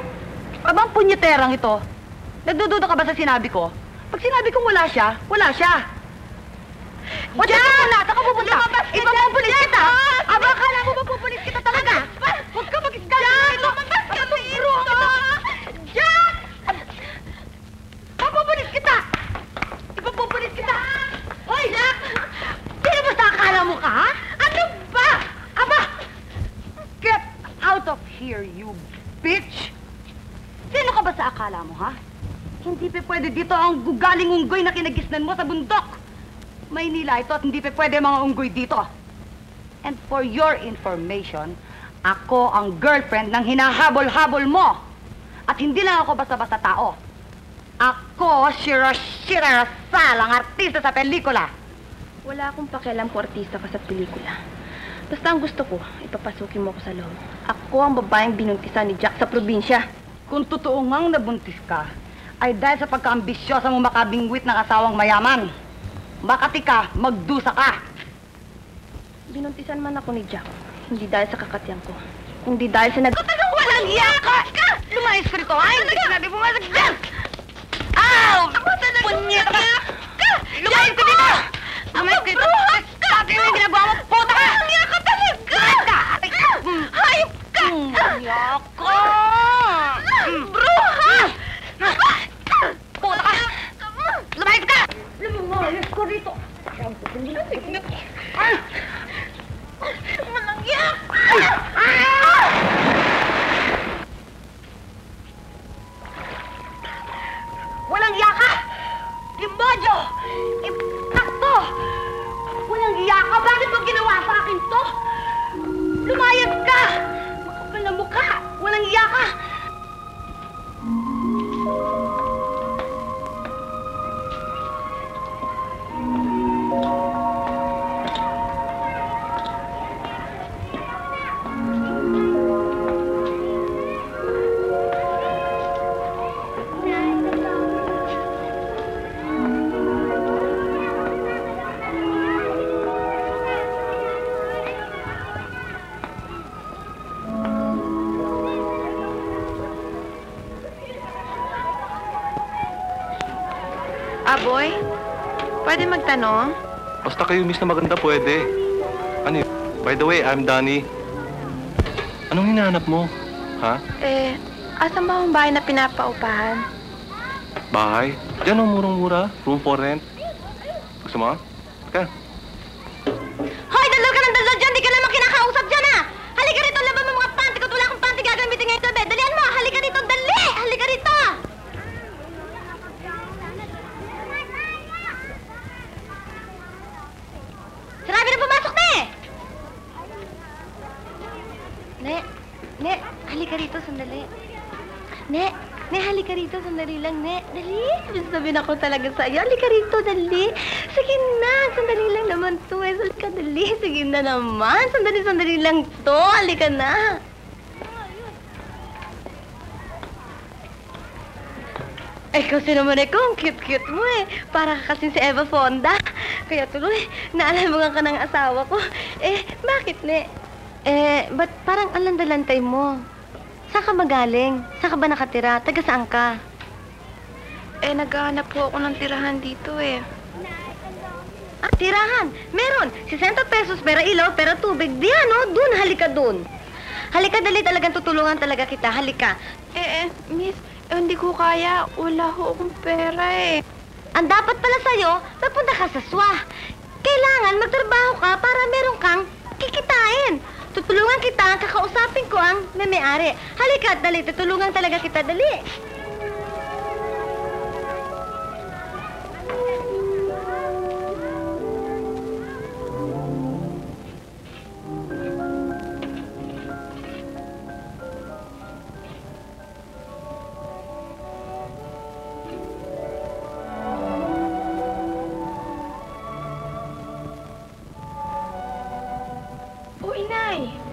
Abang punyeterang ito. Nagdududa ka ba sa sinabi ko? Pag sinabi kong wala siya, wala siya. Jack! Wala, saan ka pupunta? Ipapupulis kita! Aba, akala mo mapupulis kita talaga? Huwag ka mag-isgalin dito! Lumabas ka dito! Jack! Papupulis kita! Ipapupulis kita! Hoy, Jack! Sino ba sa akala mo ka, ha? Ano ba? Aba! sa akala mo, ha? Hindi pa pwede dito ang gugaling unggoy na kinagisnan mo sa bundok. Maynila ito at hindi pa pwede mga unggoy dito. And for your information, ako ang girlfriend ng hinahabol-habol mo. At hindi lang ako basta-basta tao. Ako, Shira Sal, ang artista sa pelikula. Wala akong pakialam kung artista ka sa pelikula. Basta ang gusto ko, ipapasukin mo ko sa loob. Ako ang babaeng binuntisan ni Jack sa probinsya. Kung totoo ngang nabuntis ka, ay dahil sa pagka-ambisyosa mo makabingwit ng asawang mayaman. Makati ka, magdusa ka. Binuntisan man ako ni Jack, hindi dahil sa kakatyan ko. Hindi dahil sa Talagang walang iyaka! Lumayas ka rito, ay! Hindi ka natin pumasok dyan! Ow! Punyeta ka! Lumayas ka dito! Lumayas ka dito! Sabi mo yung ginagawa mo, puta ka! Walang iyaka talaga! Hayop ka! Iyaka! Bruha! Puta ka! Lumayas ka! Lumayas ko rito! Walang iyaka! Walang yaka! Demonyo! Impacto! Walang yaka! Bakit mo ginawa sa akin to? Lumayas ka! Makapal na mukha! Walang yaka! Boy, pwede magtanong? Basta kayo miss na maganda, pwede. Ano yun? By the way, I'm Danny. Anong hinahanap mo? Ha? Asan ba ang bahay na pinapaupahan? Bahay? Diyan ang murang-mura. Room for rent. Gusto mo? Ka? Hoy! Daldal ka ng daldal dyan! Di ka naman kinakausap dyan, ha! Halika rito! Laban mo mga panty ko! Wala akong panty gagamitin ngayon sa bed! Dalian mo! Halika rito! Dali! Halika rito! Sarabi na pumasok na eh! Ne, halika rito, sandali. Ne, halika rito, sandali lang, Ne. Dali, sabihin ako talaga sa iyo. Halika rito, dali. Sige na, sandali lang naman to eh. Halika, dali. Sige na naman. Sandali lang to. Halika na. Eh, kasi naman ang cute-cute mo eh. Para ka kasing si Eva Fonda. Kaya tuloy, naalala ka ng asawa ko. Eh, bakit, Ne? Ba't parang alandalantay mo? Saan ka magaling? Saan ka ba nakatira? Taga saan ka? Naghahanap po ako ng tirahan dito eh. Ah, tirahan? Meron. 60 pesos, pera ilaw, pera tubig. Diyan, no? Dun, halika dun. Halika, dali talagang tutulungan talaga kita. Halika. Miss, hindi ko kaya. Wala ho akong pera eh. Ang dapat pala sa'yo, napunta ka sa SWA. Kailangan magtrabaho ka para meron kang kikitain. Tutulungan kita, kakausapin ko ang may-ari. Halika, dali, tutulungan talaga kita, dali.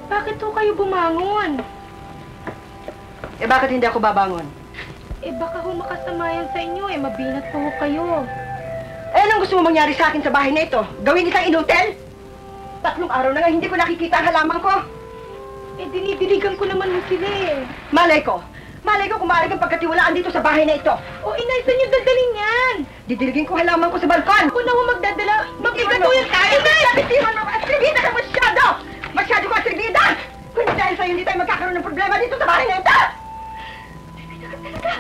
Bakit ho kayo bumangon? Eh, bakit hindi ako babangon? Eh, baka ho makasama yan sa inyo eh. Mabinat po ho kayo. Eh, anong gusto mo mangyari sa akin sa bahay na ito? Gawin isang inutel? 3 araw na nga hindi ko nakikita ang halaman ko. Eh, dinidiligan ko naman ho sila eh. Malay ko kung maaari kang pagkatiwalaan dito sa bahay na ito. O, inay, saan niyo dadalhin yan? Didiligin ko halaman ko sa balkon. Ako na ho magdadala. Mabigat ho yan tayo. Inay! Bitiwan mo! Atribida ka masyado! Masyado ka atribida! Kung dahil sa'yo hindi tayo magkakaroon ng problema dito sa bahay na ito! Atribida ka talaga!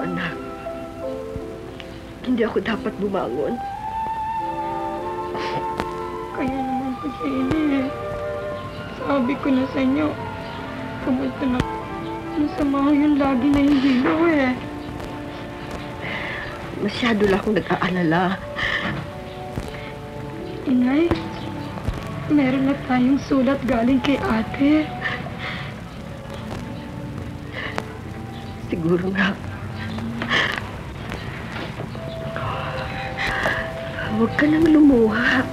anak. Hindi ako dapat bumangon. Kaya naman kasi eh. Sabi ko na sa inyo, pumunta na. Masama yung lagi na yung hilo eh. Masyado lang akong nag-aalala. Inay, meron na tayong sulat galing kay ate. Siguro nga. Huwag ka nang lumuha.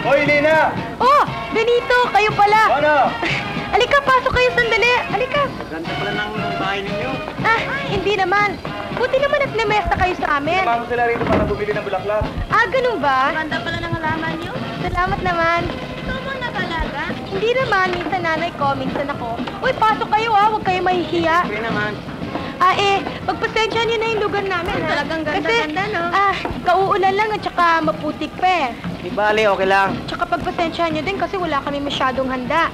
Hoy, Lina! Oh! Benito! Kayo pala! Ano? Alika, pasok kayo sandali! Alika! Ganda pala ng bahay ninyo. Ah, hindi naman. Buti naman at lamesta kayo sa amin. Sumama sila rito para bumili ng bulaklak. Ah, ganun ba? Ganda pala ng halaman niyo. Salamat naman. Ikaw mo nag-alaga? Hindi naman. Minsan nanay ko, minsan ako. Uy, pasok kayo Huwag kayo mahihiya. Okay naman. Ah, pagpasensya niyo na yung lugar namin, ha? Talagang ganda-ganda, no? Kauulan lang at saka maputik pa Di bali, okay lang. Tsaka pagpasensya niyo din kasi wala kami masyadong handa.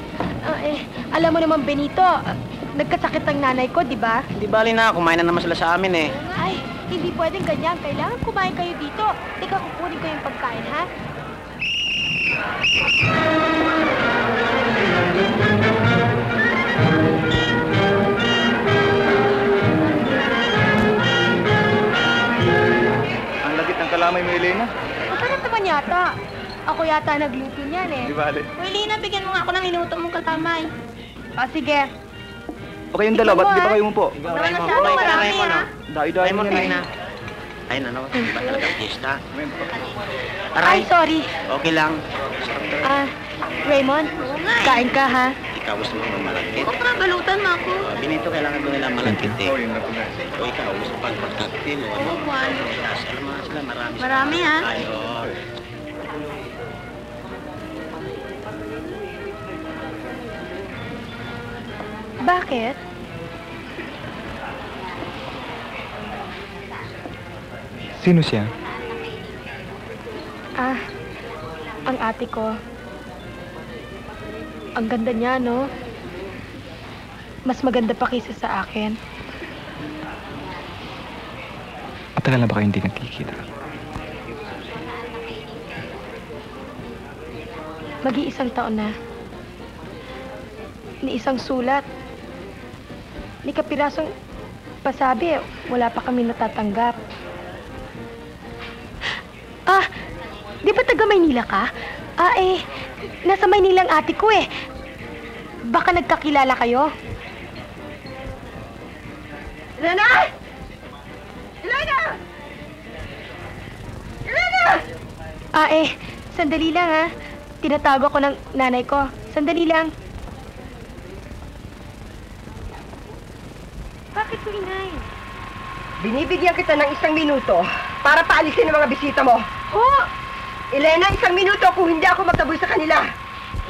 Alam mo naman, Benito, nagkasakit ang nanay ko, di ba? Di bali na, kumain na naman sila sa amin eh. Ay, hindi pwedeng ganyan. Kailangan kumain kayo dito. Teka, kukunin ko yung pagkain, ha? Ang lagit ng kalamay mo, Elena. Masarap naman yata. Ako yata nagluto niyan Di bali. Uy, Lina, bigyan mo nga ako ng inuto mong katamay. Sige. Okay yung dalawa, ba't di ba kayo mo po? Ikaw, marami, ha? Dahil-dahil mo yan eh. Ay, ano? Iba talagang pista. Ay, sorry. Okay lang. Raymond, kain ka, ha? Ikaw gusto mo ng malagkit. Huwag na, balutan mo ako. Binito, kailangan doon nila malagkit eh. O ikaw, gusto pang pagkaktil o ano? Juan. Yes, alam mo sila, marami. Marami, ha? Ay, oo. Bakit? Sino siya? Ang ate ko. Ang ganda niya, no? Mas maganda pa kaysa sa akin. Matagal na ba kayo hindi nagkikita? Mag-iisang taon na. Ni isang sulat. Ni kapirasong pasabi, wala pa kami natatanggap. Di ba taga Maynila ka? Nasa Maynila ang ate ko eh. Baka nagkakilala kayo? Elena! Elena! Elena! Sandali lang ha. Tinatago ko ng nanay ko. Sandali lang. Bakit ko, inay? Binibigyan kita ng 1 minuto para paalisin ang mga bisita mo. Ho! Elena, 1 minuto kung hindi ako magtaboy sa kanila.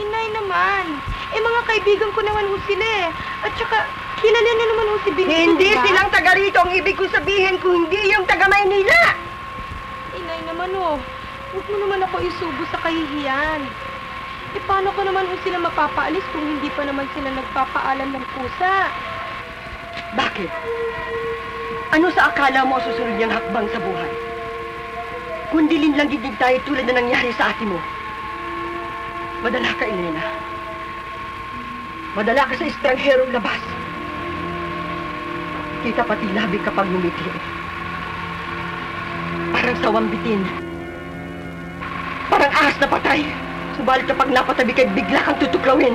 Inay naman. Mga kaibigan ko naman ho sila eh. At saka, kilala niyo naman ho si Binti. Hindi silang taga rito ang ibig kong sabihin kung hindi yung taga Maynila. Inay naman ho. Huwag mo naman ako isubo sa kahihiyan. Paano ko naman ho sila mapapaalis kung hindi pa naman sila nagpapaalam ng pusa? Bakit? Ano sa akala mo ang susunod niyang hakbang sa buhay? Kundilin lang din tayo tulad na nangyari sa ate mo. Madala ka, Elena. Madala ka sa estrangherong labas. Kita pati labi kapag ngumiti. Parang sawang bitin. Parang ahas na patay. Subalit kapag napatabi kay bigla kang tutuklawin.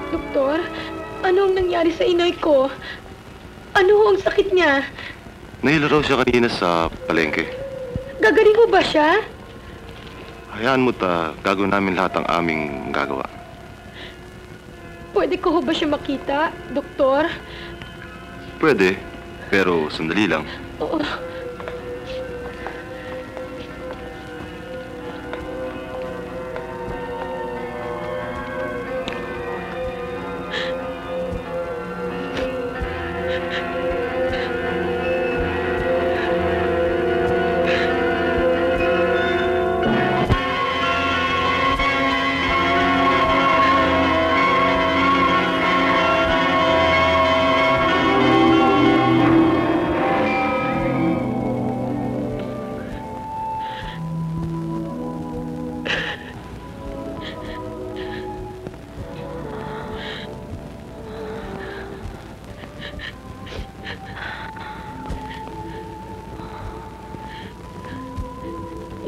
Doktor, ano ang nangyari sa inay ko? Ano ang sakit niya? Nahilo raw siya kanina sa palengke. Gagaling mo ba siya? Hayaan mo't gagawin namin lahat ang aming gagawa. Pwede ko ho ba siya makita, doktor? Pwede, pero sandali lang. Oo.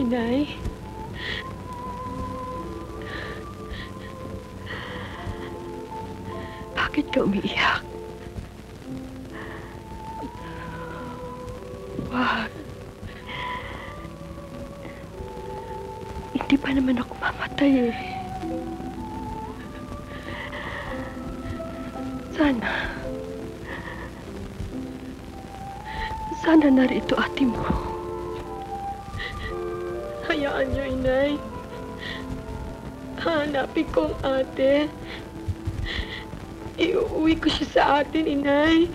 Inay? Bakit ka umiiyak? Wag. Hindi pa naman ako mamatay eh. Sana narito ate mo. Hayaan niyo, inay. Hanapin ko ang ate. Iuwi ko siya sa atin, inay.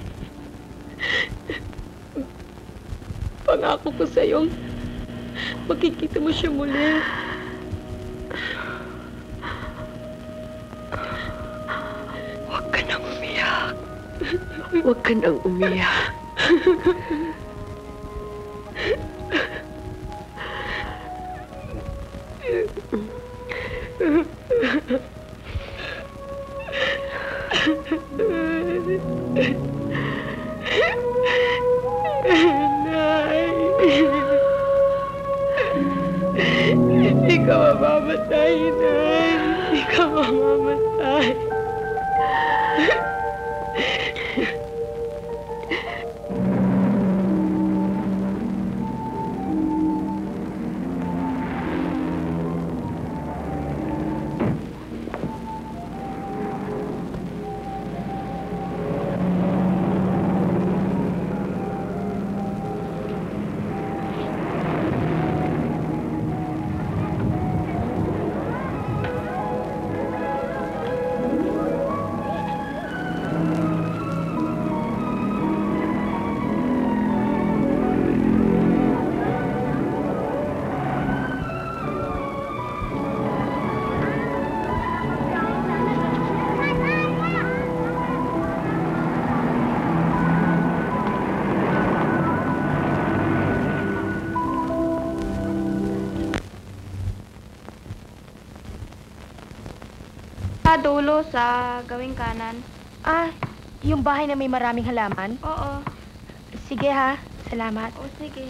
Pangako ko sa'yo, makikita mo siya muli. Huwag ka nang umiyak. Huwag ka nang umiyak. Hindi ka mamamatay, Nay. Hindi ka mamamatay. Sa dulo, sa gawing kanan. Ah, yung bahay na may maraming halaman? Oo. Sige ha, salamat. O, sige.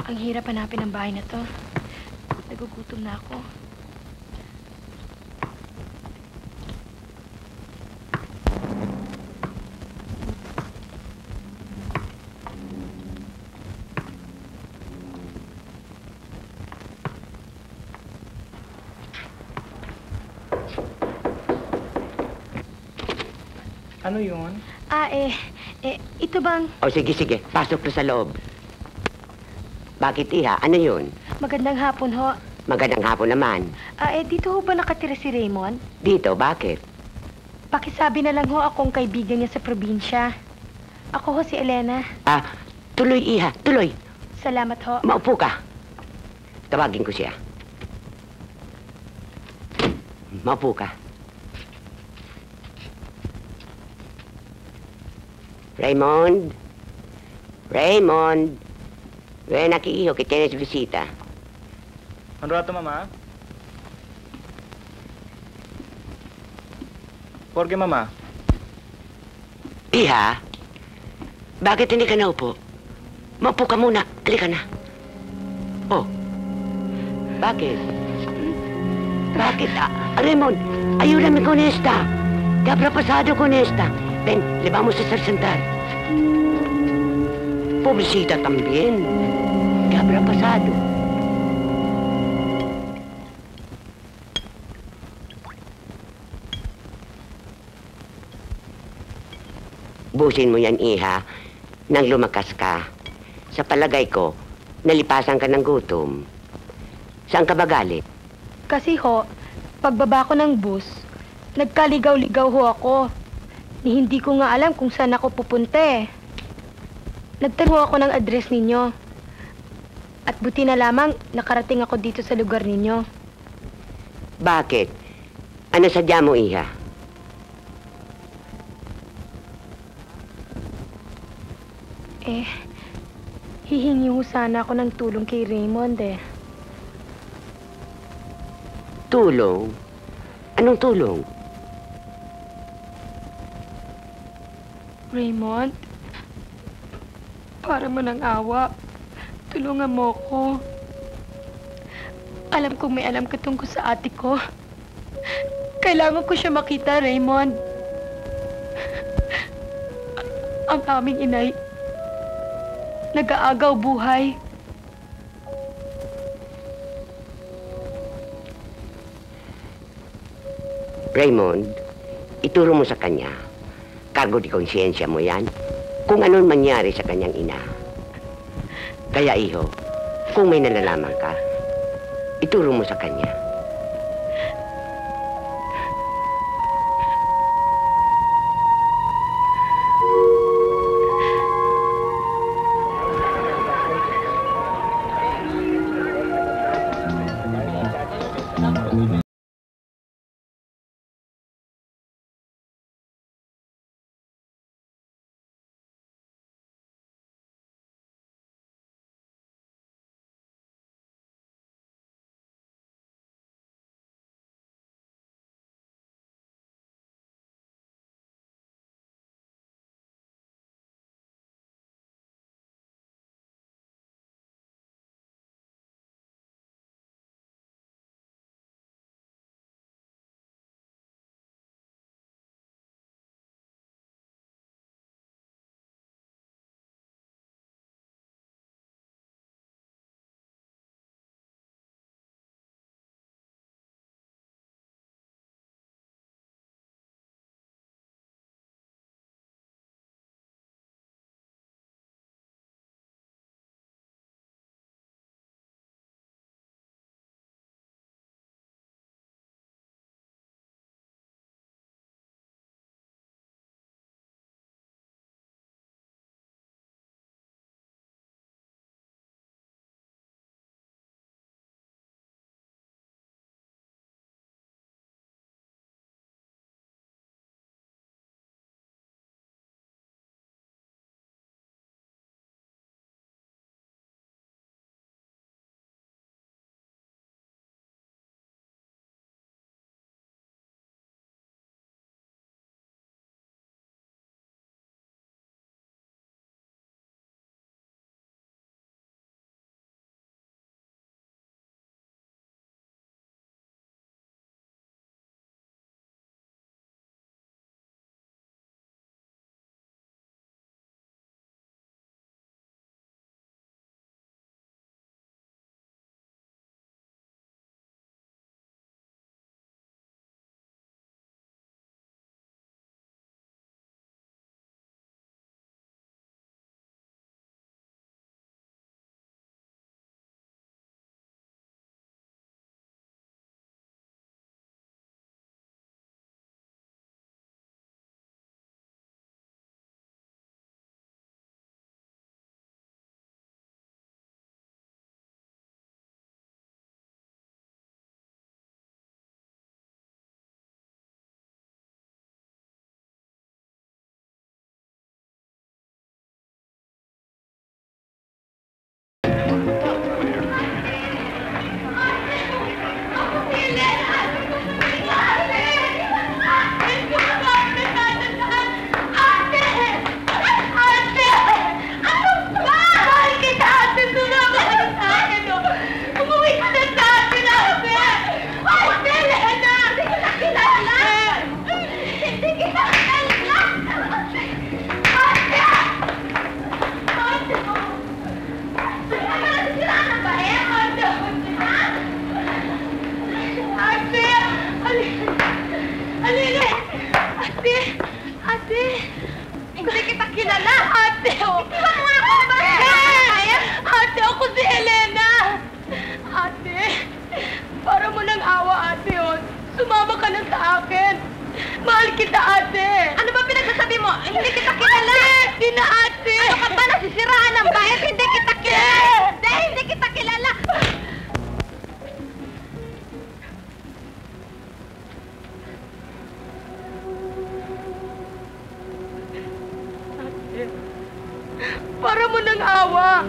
Ang hirap hanapin ang bahay na to. Nagugutom na ako. Ano yun? Ito bang O sige, sige. Pasok na sa loob. Bakit, Iha? Ano yun? magandang hapon ho? Magandang hapon naman. Dito ho ba nakatira si Raymond? Dito, bakit? Pakisabi na lang ho akong kaibigan niya sa probinsya. Ako ho si Elena. Tuloy, Iha. Tuloy. Salamat ho. Maupo ka. Tawagin ko siya. Maupo ka. Raymond? Raymond? Ven aquí, hijo, que tienes visita. Ano rato, mama? Porke, mama? Iha? Bakit hindi ka naupo? Maupo ka muna. Halika na. Oh. Bakit? Bakit? Raymond, ayúdame con esta. ¿Qué habrá pasado con esta? Ven, le vamos a hacer sentar. Pobrecita también. ¿Qué habrá pasado? Busin mo yan, Iha, nang lumakas ka. Sa palagay ko, nalipasan ka ng gutom. Saan ka ba galing? Kasi ho, pagbaba ko ng bus, nagkaligaw-ligaw ho ako. Hindi ko nga alam kung saan ako pupunta eh. Nagtanong ako ng address ninyo. At buti na lamang nakarating ako dito sa lugar ninyo. Bakit? Ano sadya mo, Iha? Hihingi ho sana ako ng tulong kay Raymond eh. Tulong? Anong tulong? Raymond, para mo ng awa, tulungan mo ko. Alam kong may alam ka tungkol sa ate ko. Kailangan ko siya makita, Raymond. Ang aming inay, nag-aagaw buhay. Raymond, ituro mo sa kanya. Cargo di konsyensya mo yan. Kung anong mangyari sa kanyang ina. Kaya, iho, kung may nalalaman ka, ituro mo sa kanya. Ate! Alina! Ate! Ate! Hindi kita kilala! Ate! Hindi ba muna ko ba? Ate, ako si Helena! Ate! Para mo nang awa, ate, sumama ka na sa akin! Mahal kita, ate! Ano ba pinagsasabi mo? Hindi kita kilala! Hindi na, ate! Ano ka ba? Nasisiraan ng bahay? Hindi kita kilala! Hindi kita kilala! Ate, para mo ng awa!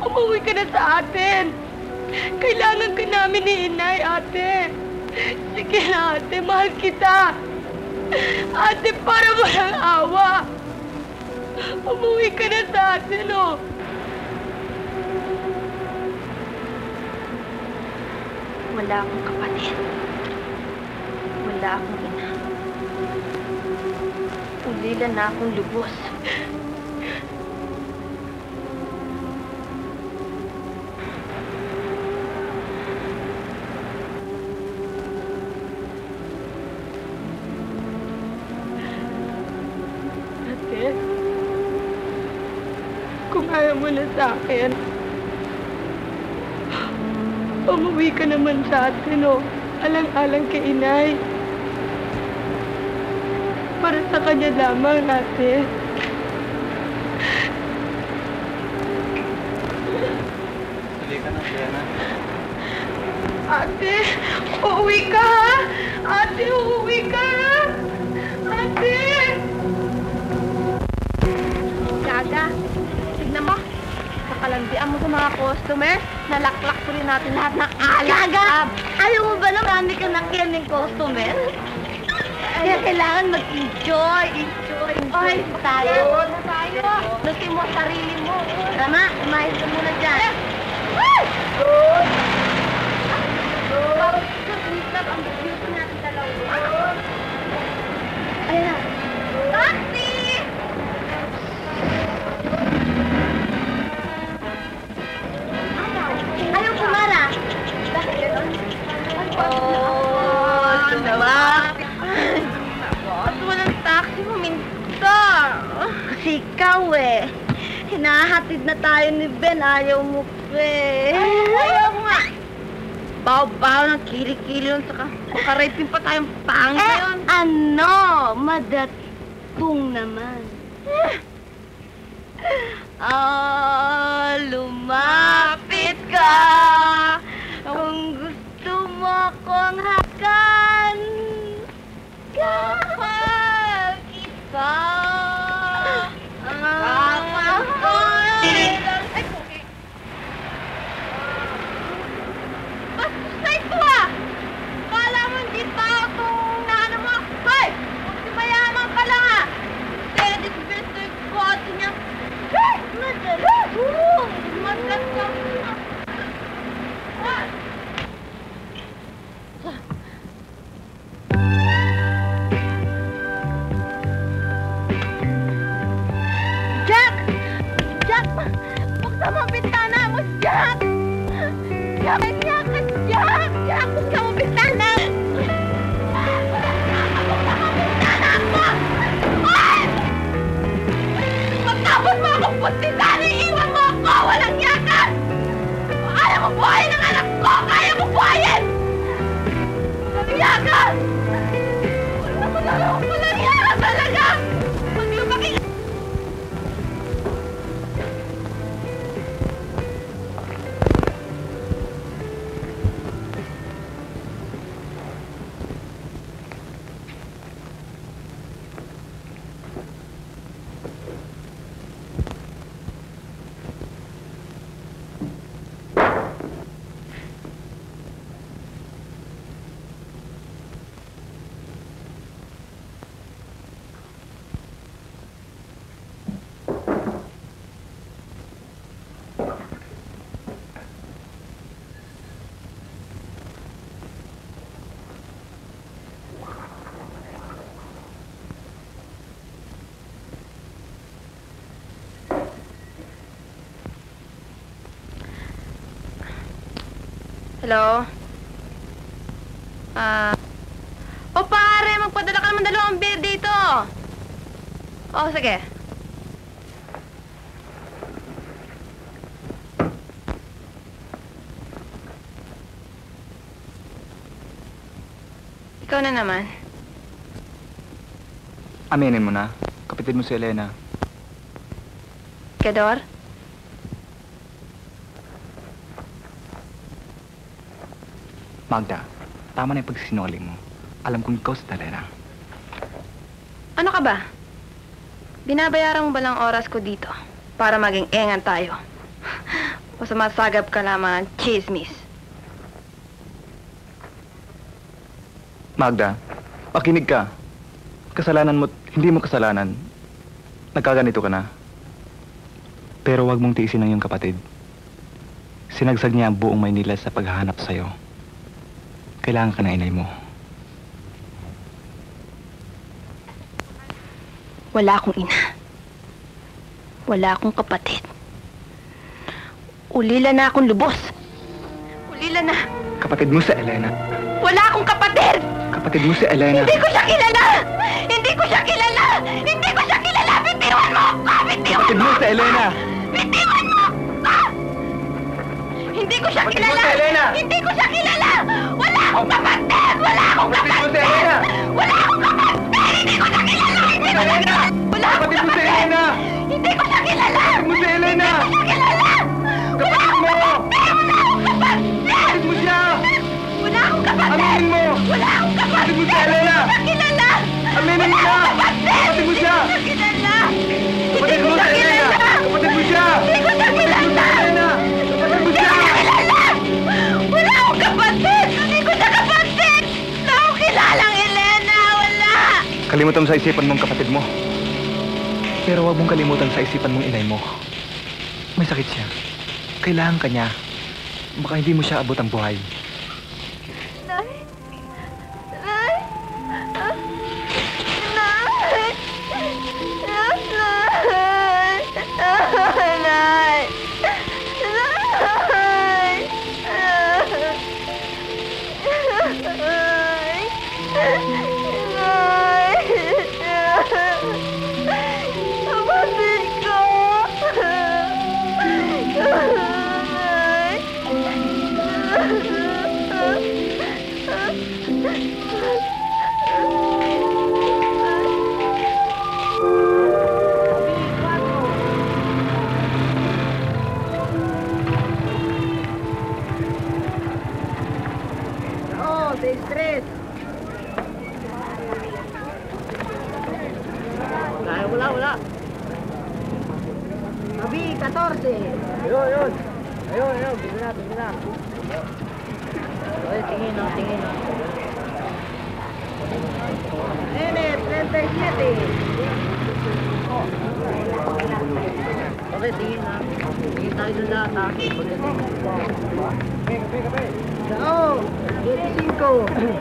Umuwi ka na sa atin! Kailangan ka namin ni Inay, ate! Sige na, ate, mahal kita! Ate, para mo ng awa! Umuwi ka na sa atin, Wala akong kapatid. Wala akong ina. Ulila na akong lubos. Ate, kung ayaw mo na sa akin, umuwi ka naman sa atin, alang-alang kay Inay. Para sa kanya lamang, ate. Halika na, Diana. Ate, uuwi ka, ha? Ate, uuwi ka, ha? Ate! Gaga, tignan mo. Sa kalandian mo sa mga customer, nalaklak ko rin natin lahat ng alak. Gaga! Ayaw mo ba na marami ka nakiyaning customer? Kaya kailangan mag-enjoy. Enjoy tayo. Lusin mo ang sarili mo. Tama, kumain ka muna dyan. Ang beauty natin dalawa. Ayan. Taxi! Ayaw kumara. Bakit gano'n? Lumapit. Ba't walang taxi huminta? Kasi ikaw hinahatid na tayo ni Ben. Ayaw mo pa Ayaw ko nga. Baw-baw ng kili-kili yun. Saka makarapin pa tayong pangit na yun. Ano? Madatong naman. Lumapit ka kung gusto mo akong hakan. Kapag isa Basta ito, Kala mo hindi tao itong naano mo. Hoy! Kung si mayaman ka lang, Mercedes-Benz na yung kotse niya. Maganda. Jack! Jack! Buksan mo ang bintana mo, Jack! Jack! Jack! Jack! Jack! Buksan mo ang bintana! Buksan mo ang bintana ko! Ay! Magtapos mo akong puntisan! Iiwan mo ako! Walang yakan! Ayaw mo buhayin ang anak ko! Kaya mo buhayin! Walang yakan! Walang yakan talaga! Pag lumaki Hello? O pare, magpadala ka naman 2 beer dito. O, sige. Ikaw na naman. Aminin mo na. Kapatid mo si Elena. Kedor? Magda, tama na yung pagsisinungaling mo. Alam kong ikaw si Elena. Ano ka ba? Binabayaran mo ba lang oras ko dito para maging engan tayo? O sumasagap ka lamang ng chismis? Magda, pakinig ka. Kasalanan mo, hindi mo kasalanan. Nagkaganito ka na. Pero wag mong tiisin ang iyong kapatid. Sinagsag niya ang buong Maynila sa paghahanap sa'yo. Kailangan ka na inay mo. Wala akong ina. Wala akong kapatid. Ulila na akong lubos. Ulila na. Kapatid mo si Elena. Wala akong kapatid! Kapatid mo si Elena. Hindi ko siya kilala! Hindi ko siya kilala! Hindi ko siya kilala! Bitiwan mo ako! Bitiwan Kapatid mo si Elena. Bitiwan mo ako! Hindi ko siya kilala! Hindi ko siya kilala! Wala akong kapatid! Wala akong kapatid! Wala akong kapatid! Hindi ko siya kilala! Hindi ko siya kilala! Wala akong Kapatid mo si Elena. Hindi ko siya kilala! Kapatid mo si Elena. Hindi ko siya kilala! Kapatid mo. Wala akong kapatid! Kapatid mo siya. Wala akong kapatid! Aminin mo. Wala akong kapatid! Kapatid mo si Elena. Hindi ko siya kilala! Aminin mo siya. Kapatid mo siya. Hindi ko siya kilala! Kapatid mo si Elena. Kapatid mo siya. Hindi ko siya kilala! Kapatid mo siya. Wala akong kapatid! Hindi ko siya kapatid! Wala akong kilalang Elena! Wala! Kalimutan mo sa isipan mong kapatid mo. Pero huwag mong kalimutan sa isipan mong inay mo. May sakit siya. Kailangan ka niya. Baka hindi mo siya abot ang buhay. Nay! Nay! Nay! Nay! Kapatid ko! Wala. Gabi, 14. Ayun. Tingin na. Ay, tingin na. Nene, 37. Okay, tingin na. Tingin tayo ng lahat, ha? Pagdating. Oo, 25. Tingin.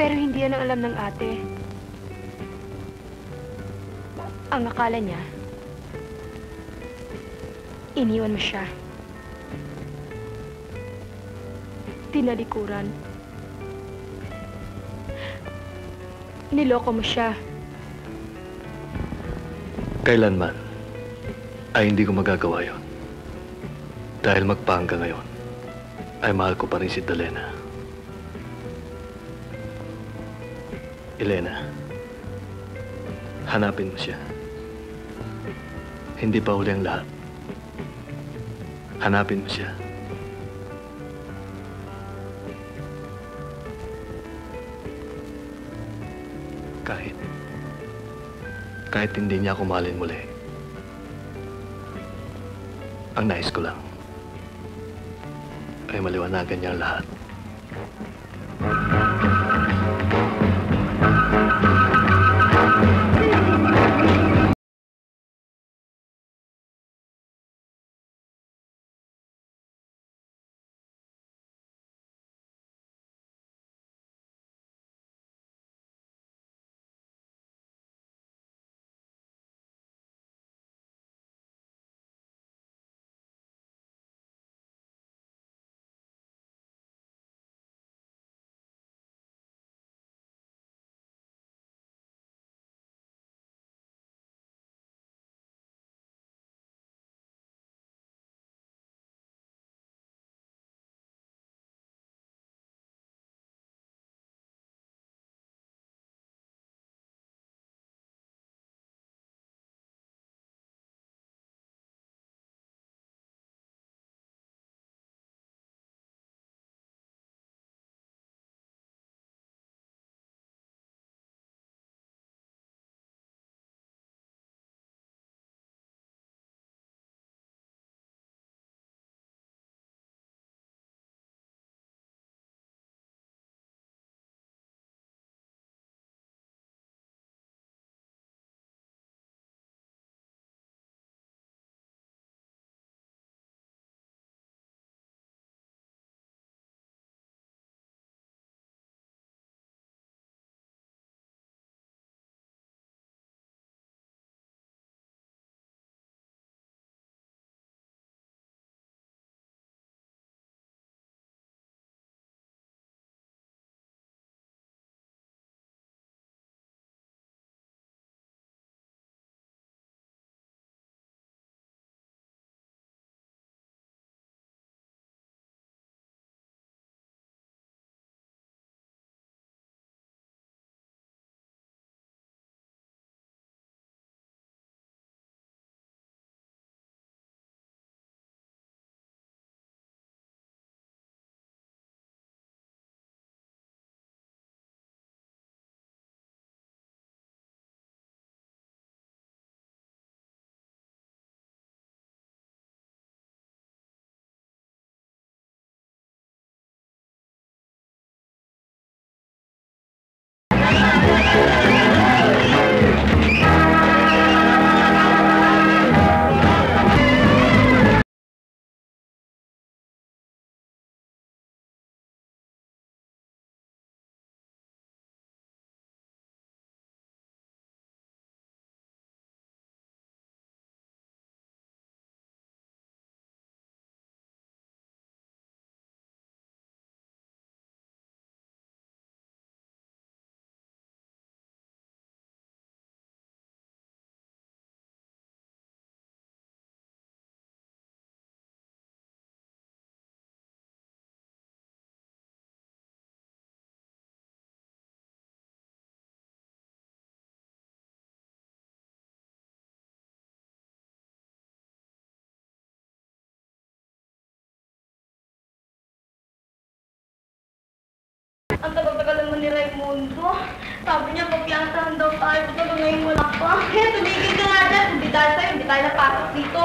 Pero hindi yan ang alam ng ate. Ang akala niya, iniwan mo siya. Tinalikuran. Niloko mo siya. Kailanman ay hindi ko magagawa yon. Dahil magpahangga ngayon, ay mahal ko pa rin si Dalena. Elena, hanapin mo siya. Hindi pa huli ang lahat. Hanapin mo siya. Kahit hindi niya ako mahalin muli. Ang nais ko lang ay maliwanagan niya ang lahat. Ang tagal-tagal naman ni Raimundo. Sabi niya, magpiyansahan daw tayo. Pero ngayon wala pa. Kaya tumigil ka nga dyan. Hindi dahil sa'yo, hindi tayo napasok dito.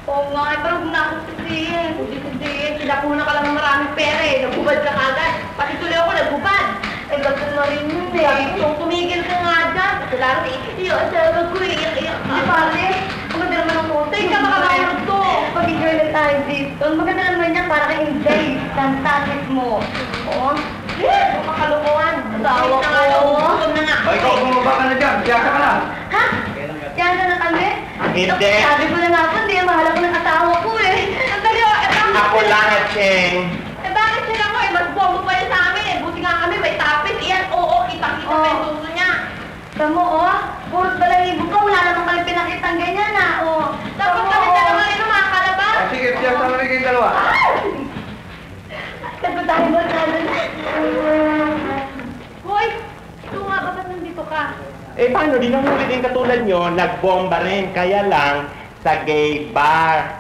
Oo nga, pero huwag na akong sabihin. Hindi. Sinakuna ka lang ng maraming pera eh. Nagubad ka kagad. Pati tuloy ako nagubad. Eh, gato na rin yun eh. So, tumigil ka nga dyan. Kasi lalo iiyak siya. Ko iiyak. Hindi pare. Maganda naman ang moto. Ikaw makakamurot to. Pag-enjoy na tayo dito. Maganda naman yan para ka-enjoy. Tantasis mo. Oo. Makalukuhan. Asawa ko. Ikaw, bumaba ka na dyan. Biyasa ka na. Ha? Yan na kami? Hindi. Sabi ko na nga po, hindi. Mahal ako ng asawa ko eh. Sandali, Ako lang at Cheng. bakit sila ko eh? Mas bobo pa yun sa amin eh. Buti nga kami, may tapis. Iyan, oo, kita-kita pa yung dulo niya. Tama oh, purot balahibo ka. Wala naman kami pinakitang ganyan Dapat kami dalawa rin makakalabas. Sige, biyasa na rin kayong dalawa. Sagot tayo mo sa Hoy, ito nga ba ba't nandito ka? Paano? Di nang huli din katulad nyo, nagbomba rin. Kaya lang, sa gay bar.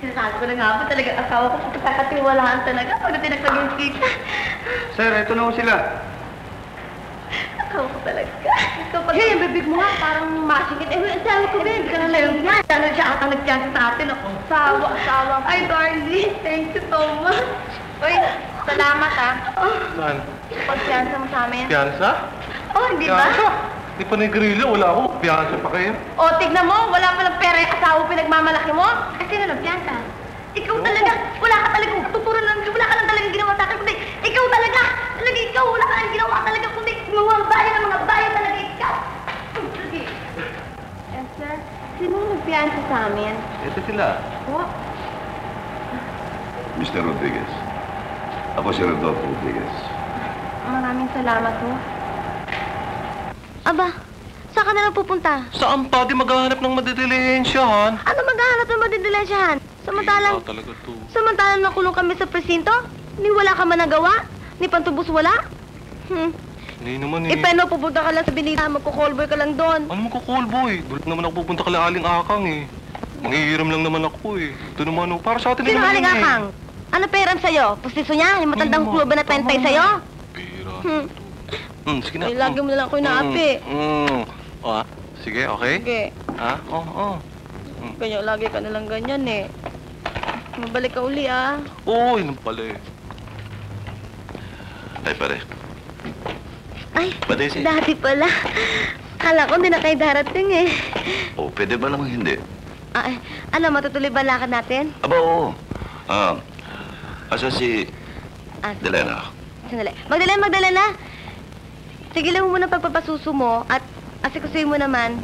Sinasabi ko na nga po talaga asawa ko pagkakatiwalaan talaga pag tinagtagin kita. Sir, ito na ho sila. Asawa ko talaga. Hey, yung bibig mo nga parang masingit. Asawa ko ba? Hindi ka na lang nga. Sana siya ata nagtiyansa sa atin ako. Asawa. Ay, darling. Thank you so much. Uy, salamat Saan? Pagsiyansa mo sa amin. Piyansa? Oh, hindi ba? Di pa nag-grillo, wala ako. Piyansa pa kayo. O, tignan mo. Wala palang pera yung asawa pinagmamalaki mo. Kasi na nagtiyansa. Ikaw talaga. Wala ka talagang tuturan lang. Wala ka lang talagang ginawa sa akin. Kundi ikaw talaga. Talaga ikaw. Wala ka lang ginawa talaga. Kundi mga bayan ng mga bayan talaga ikaw. Sige. Sir, sino nagpiyansa sa amin? Ito sila. Oh, Mr. Rodriguez. Ako si Rodolfo Rodriguez. maraming salamat po. Aba, saan ka na lang pupunta? Saan pa? Di maghahanap ng madidilihensyahan. Ano maghahanap ng madidilensyahan? Samantalang talaga to. nakulong kami sa presinto? Ni wala ka man nagawa? Ni pantubos wala? Hindi naman eh. Pero pupunta ka lang sa binita, magko-callboy ka lang doon. Ano magko-call boy? Dulit naman ako pupunta kala Aling Akang eh. Manghihiram lang naman ako eh. Ito naman para sa atin Sino naman Aling yun eh. Akang? Ano peram sa'yo? Pustiso niya? Yung matandang kluba na pentay sa'yo? Pira. Sige na. Ay, lagi mo na lang ako inaapi. Sige, okay? Sige. Ha? Oo. Kaya lagi ka nalang ganyan eh. Mabalik ka uli Oo, yun pala eh. Ay, pare. Ay, Badesi. dati pala. Kala ko hindi na kayo darating eh. Pwede ba namang hindi? Ay, ano, matutuloy ba lakad natin? Aba, oo. Asa si Ah, Delena? Sandali. Magdalena. Sige lang mo muna pagpapasuso mo at asikusuin mo naman.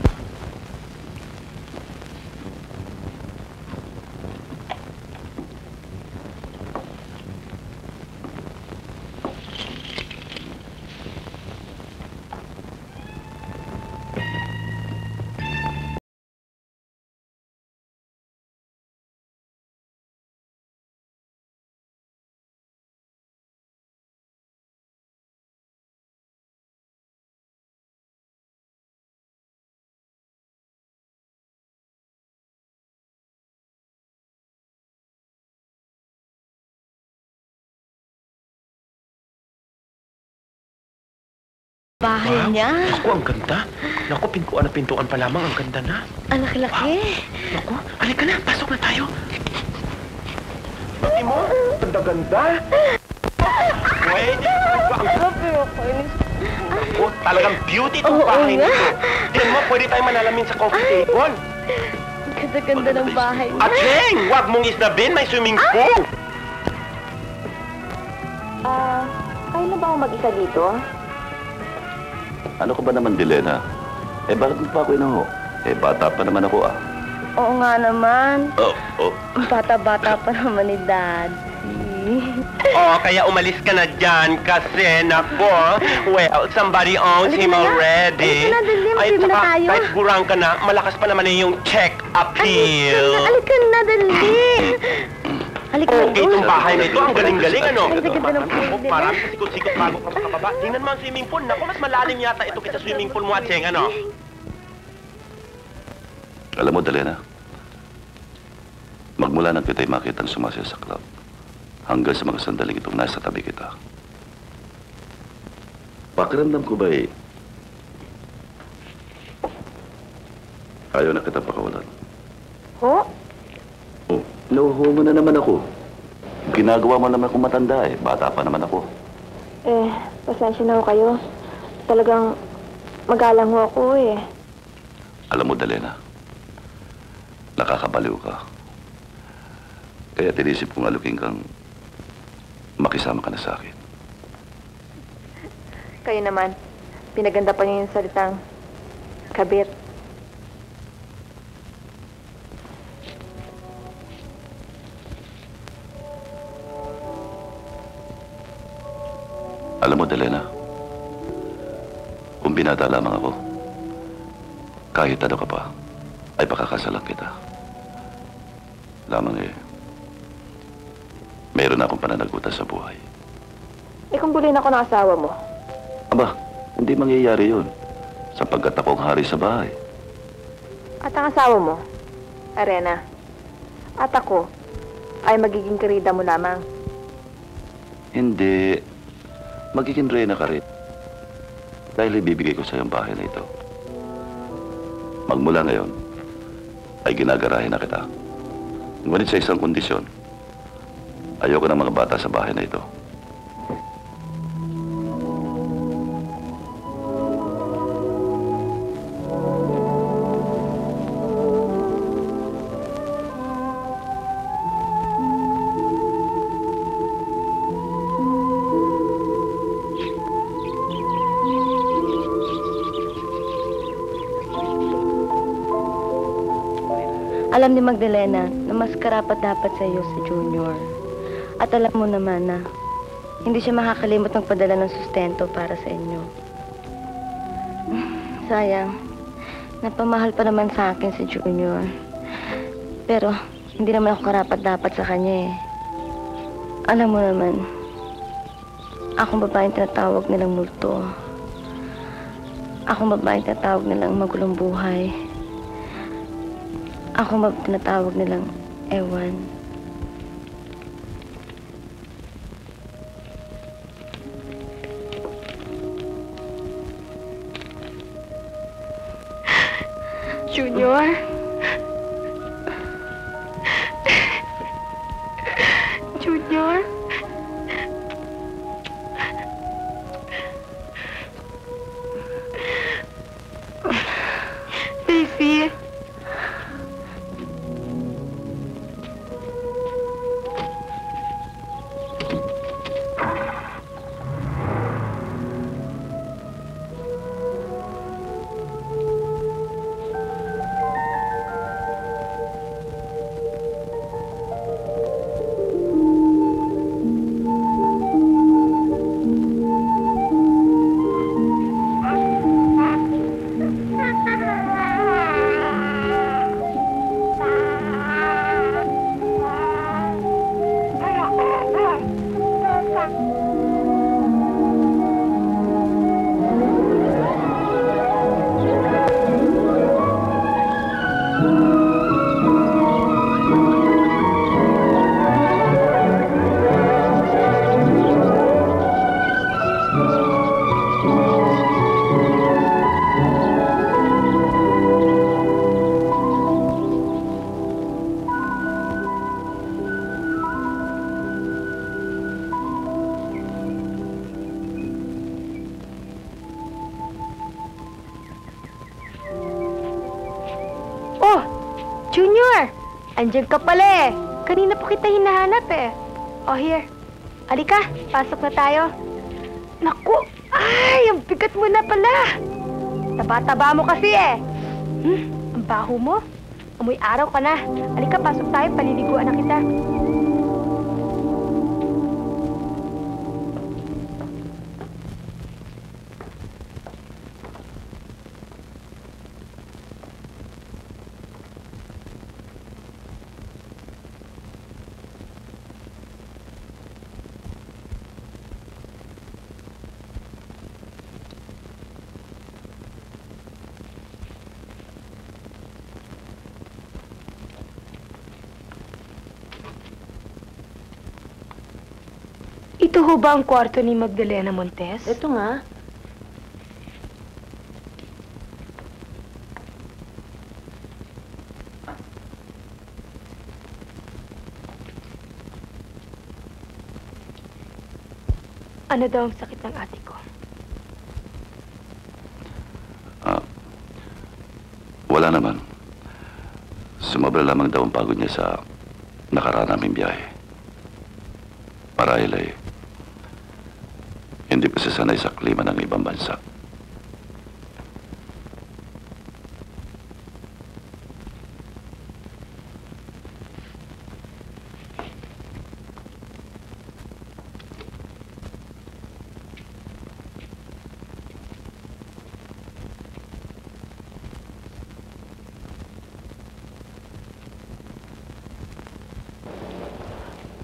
Bahay niya. Ako, ang ganda. Naku, pintuan na pintuan pa lamang. Ang ganda na. Ang laki-laki. Naku, halika na. Pasok na tayo. Pati mo, ganda-ganda. Pwede. Oh, talagang beauty itong bahay nito. Tingnan mo, pwede tayo manalamin sa coffee table. Ganda-ganda ng bahay niya. At Cheng, huwag mong isnabin, may swimming pool. Kayo na ba ako mag-isa dito? Ano ka ba naman, Delena? Bakit mo pa ako inaho? Bata pa naman ako, Oo nga naman. Oh. Bata-bata pa naman ni Daddy. Kaya umalis ka na dyan kasi, nako, well, somebody owns him already. Halika na, Dali, mag-iwi na tayo. Kahit burang ka na, malakas pa naman yung check appeal. Halika na, Dali. Halika na Okay, itong bahay na ito, ang galing-galing, ano? Ganda-ganda ng pool, Dali. Marami pa sikot-sikot bago ka makababa. Tingnan mo ang swimming pool. Naku, mas malalim yata ito kaysa swimming pool mo, Cheng, ano? Alam mo, Delena, magmula nang kita'y makitang sumasya sa club, hanggang sa mga sandaling itong nasa tabi kita. Pakiramdam ko ba ayaw na kita pakawalan? Ho? Nauho mo na naman ako. Ginagawa mo naman akong matanda Bata pa naman ako. Pasensya na ho kayo. Talagang magalang ho ako Alam mo, Delena, nakakabaliw ka. Kaya tinisip kong alukin kang makisama ka na sa akin. Kayo naman. Pinaganda pa niya yung salitang kabit. Alam mo, Delena, kung binata lamang ako, kahit ano ka pa, ay pakakasalan kita. Lamang mayroon akong pananagutan sa buhay. Eh kung bulin ako ng asawa mo? Aba, hindi mangyayari yun, sapagkat akong hari sa bahay. At ang asawa mo, Arena, at ako, ay magiging karida mo lamang. Hindi. Magiging reyna ka rin. Dahil ibibigay ko sa iyong bahay na ito. Magmula ngayon, ay ginagarahin na kita. Ngunit sa isang kondisyon, ayoko ng mga bata sa bahay na ito. Alam ni Magdalena na mas karapat dapat sa iyo si Junior. At alam mo naman na hindi siya makakalimot magpadala ng sustento para sa inyo. Sayang, napamahal pa naman sa akin si Junior. Pero hindi naman ako karapat dapat sa kanya eh. Alam mo naman, akong babaeng tinatawag nilang multo. Akong babaeng tinatawag nilang magulong buhay. Ako tinatawag nilang ewan. Junior? Junior? Baby? Andiyan ka pala eh. Kanina pa kita hinahanap eh. Oh, here. Halika, pasok na tayo. Naku! Ay, ang bigat mo na pala. Taba-taba mo kasi eh. Ang baho mo. Amoy araw ka na. Halika, pasok tayo. Paliliguan na kita. Ito ho ba ang kwarto ni Magdalena Montes? Ito nga. Ano daw ang sakit ng ate ko? Wala naman. Sumabra lamang daw ang pagod niya sa nakaraan naming biyahe. Marahil ay hindi pa siya sanay sa klima ng ibang bansa.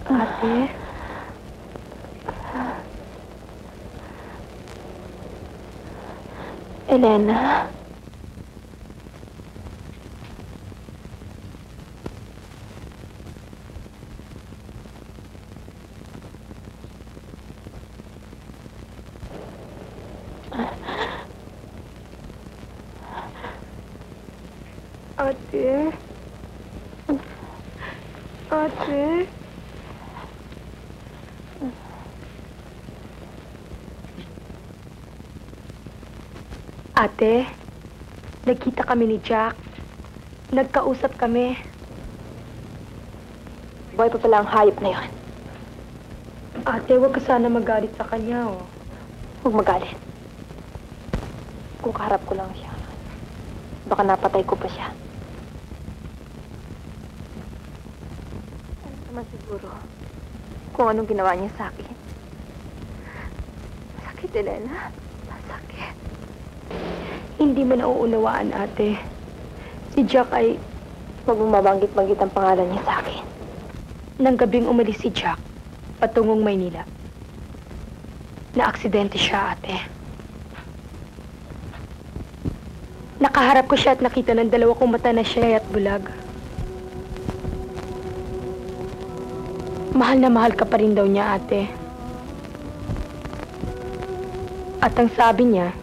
Ate? Elena? Ate? Ate? Ate, nagkita kami ni Jack. Nagkausap kami. Boy pa pala ang hayop na yun. Ate, huwag ka sana magalit sa kanya, oh. Huwag magalit. Kung kaharap ko lang siya, baka napatay ko pa siya. Ano naman siguro kung anong ginawa niya sa akin. Masakit, Elena. Masakit. Hindi mo nauunawaan, ate. Si Jack ay... Huwag mong mabanggit-banggit ang pangalan niya sa akin. Nang gabing umalis si Jack, patungong Maynila. Na-aksidente siya, ate. Nakaharap ko siya at nakita ng dalawa kong mata na siya at bulag. Mahal na mahal ka pa rin daw niya, ate. At ang sabi niya,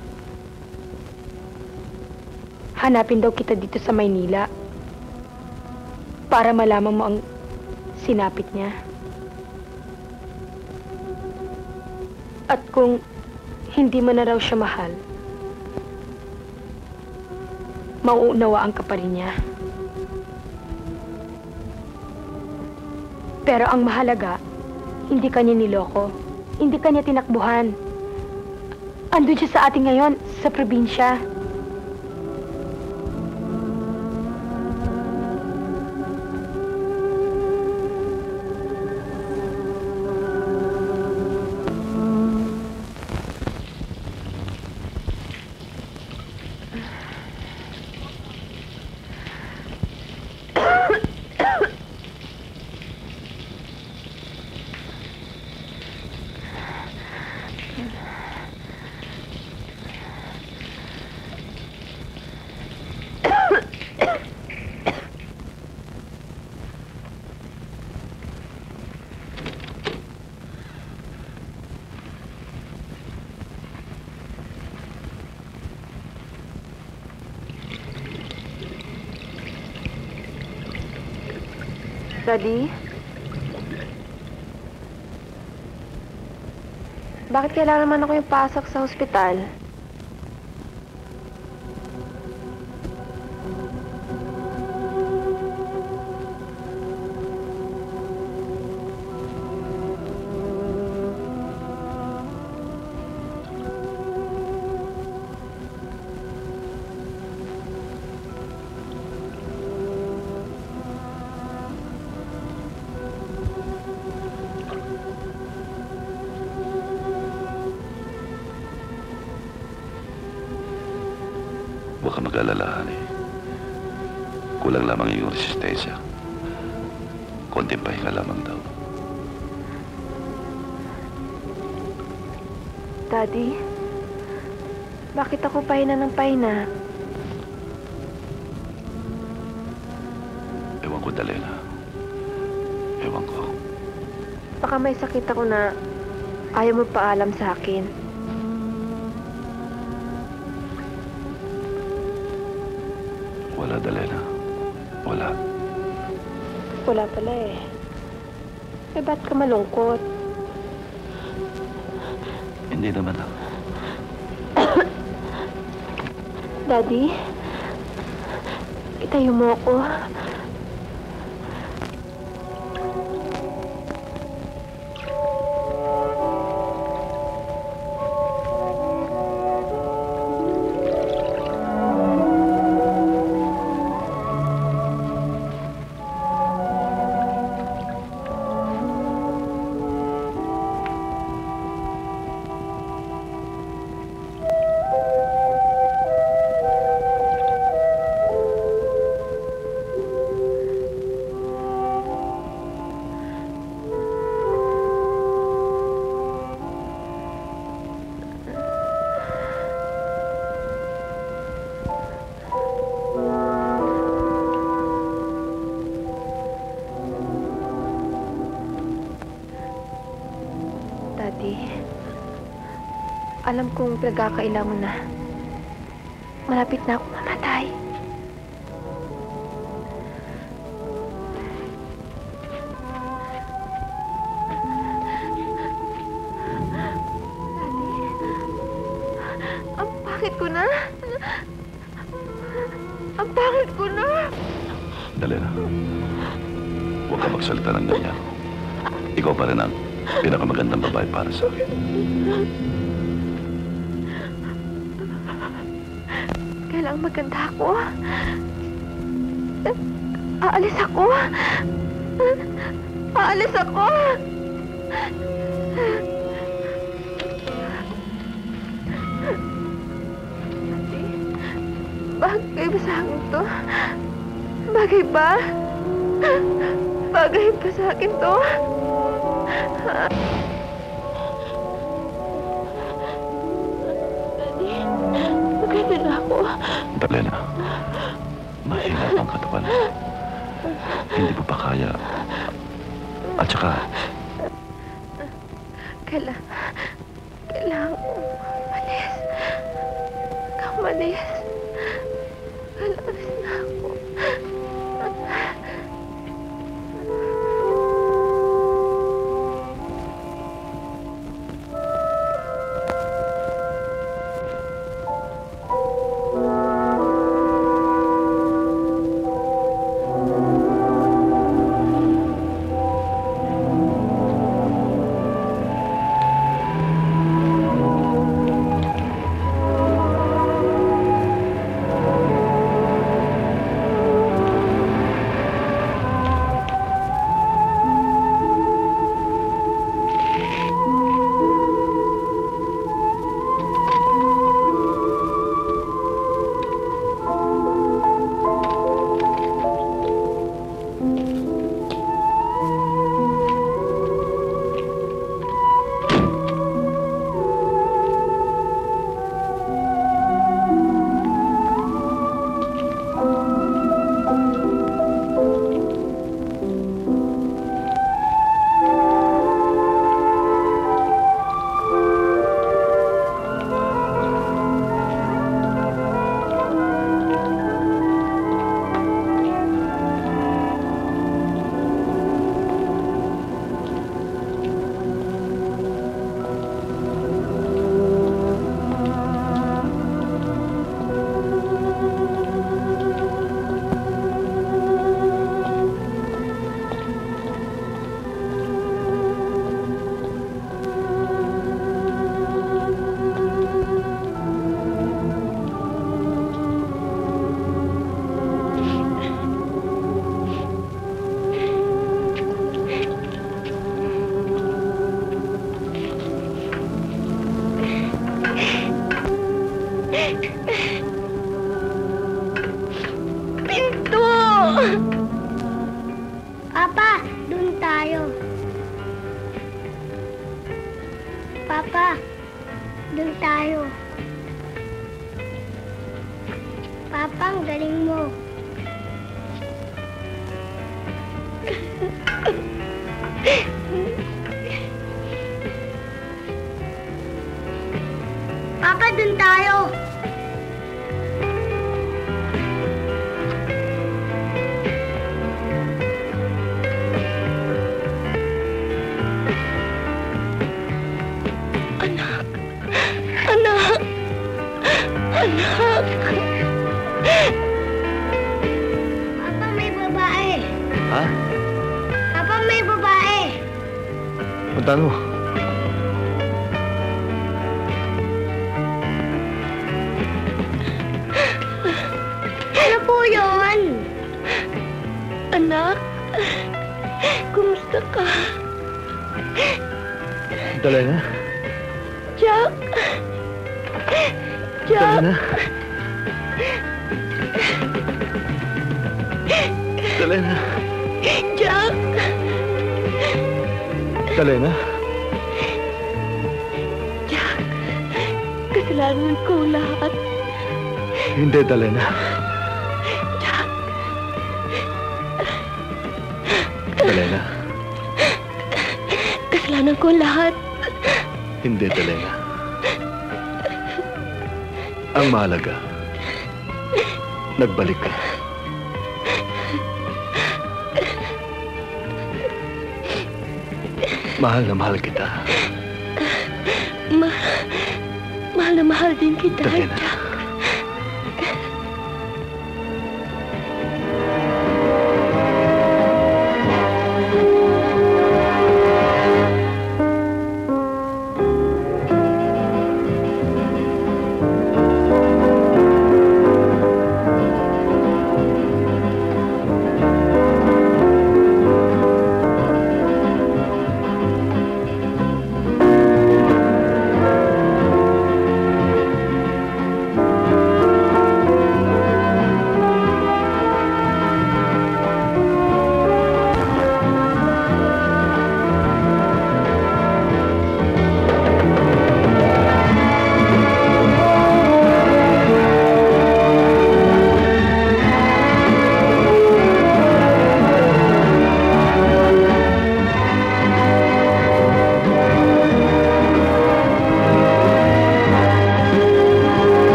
hanapin daw kita dito sa Maynila para malaman mo ang sinapit niya. At kung hindi mo na raw siya mahal, mauunawaan ka pa rin niya. Pero ang mahalaga, hindi kanya niloko, hindi kanya tinakbuhan. Andun siya sa atin ngayon, sa probinsya. Daddy? Bakit kailangan naman ako yung pasok sa hospital? Huwag ka mag-alala, honey. Kulang lamang yung resistensya. Konting pahinga lamang daw. Daddy? Bakit ako pahina ng pahina? Ewan ko, Dalena. Ewan ko. Baka may sakit ako na ayaw mo paalam sa akin. Wala, Dalena. Wala. Wala pala eh. Eh, ba't ka malungkot? Hindi naman ako. Daddy? Itayo mo ako. Daddy, alam kong pinagkakailan mo na. Malapit na akong mamatay. Daddy, ang pangit ko na. Ang pangit ko na. Dalena, huwag ka magsalita ng ganyan. Ikaw pa rin ang pinakamagandang babae para sa akin. Kailangang maganda ako. Aalis ako. Aalis ako. Bagay ba sa akin to? Bagay ba? Bagay ba sa akin to? Daddy, maganda na ako. Dalena, mahirap ang katawan. Hindi mo pa kaya. At saka, kailangan umalis. Umalis. Alis na ako. Papa, dun tayo. Papa, dun tayo. Papa, ang galing mo. Papa, dun tayo. Anak! Papa, may babae. Ha? Papa, may babae. Puntahan mo. Ano po yun? Anak! Kumusta ka? Dalena? Jack! Jack! Dalena? Dalena? Jack! Dalena? Jack! Kasalanan ko lahat. Hindi, Dalena. Jack! Dalena? Kasalanan ko lahat. Hindi, Talena. Ang mahalaga, nagbalik ka. Mahal na mahal kita. Mahal na mahal din kita, Talena. Jack.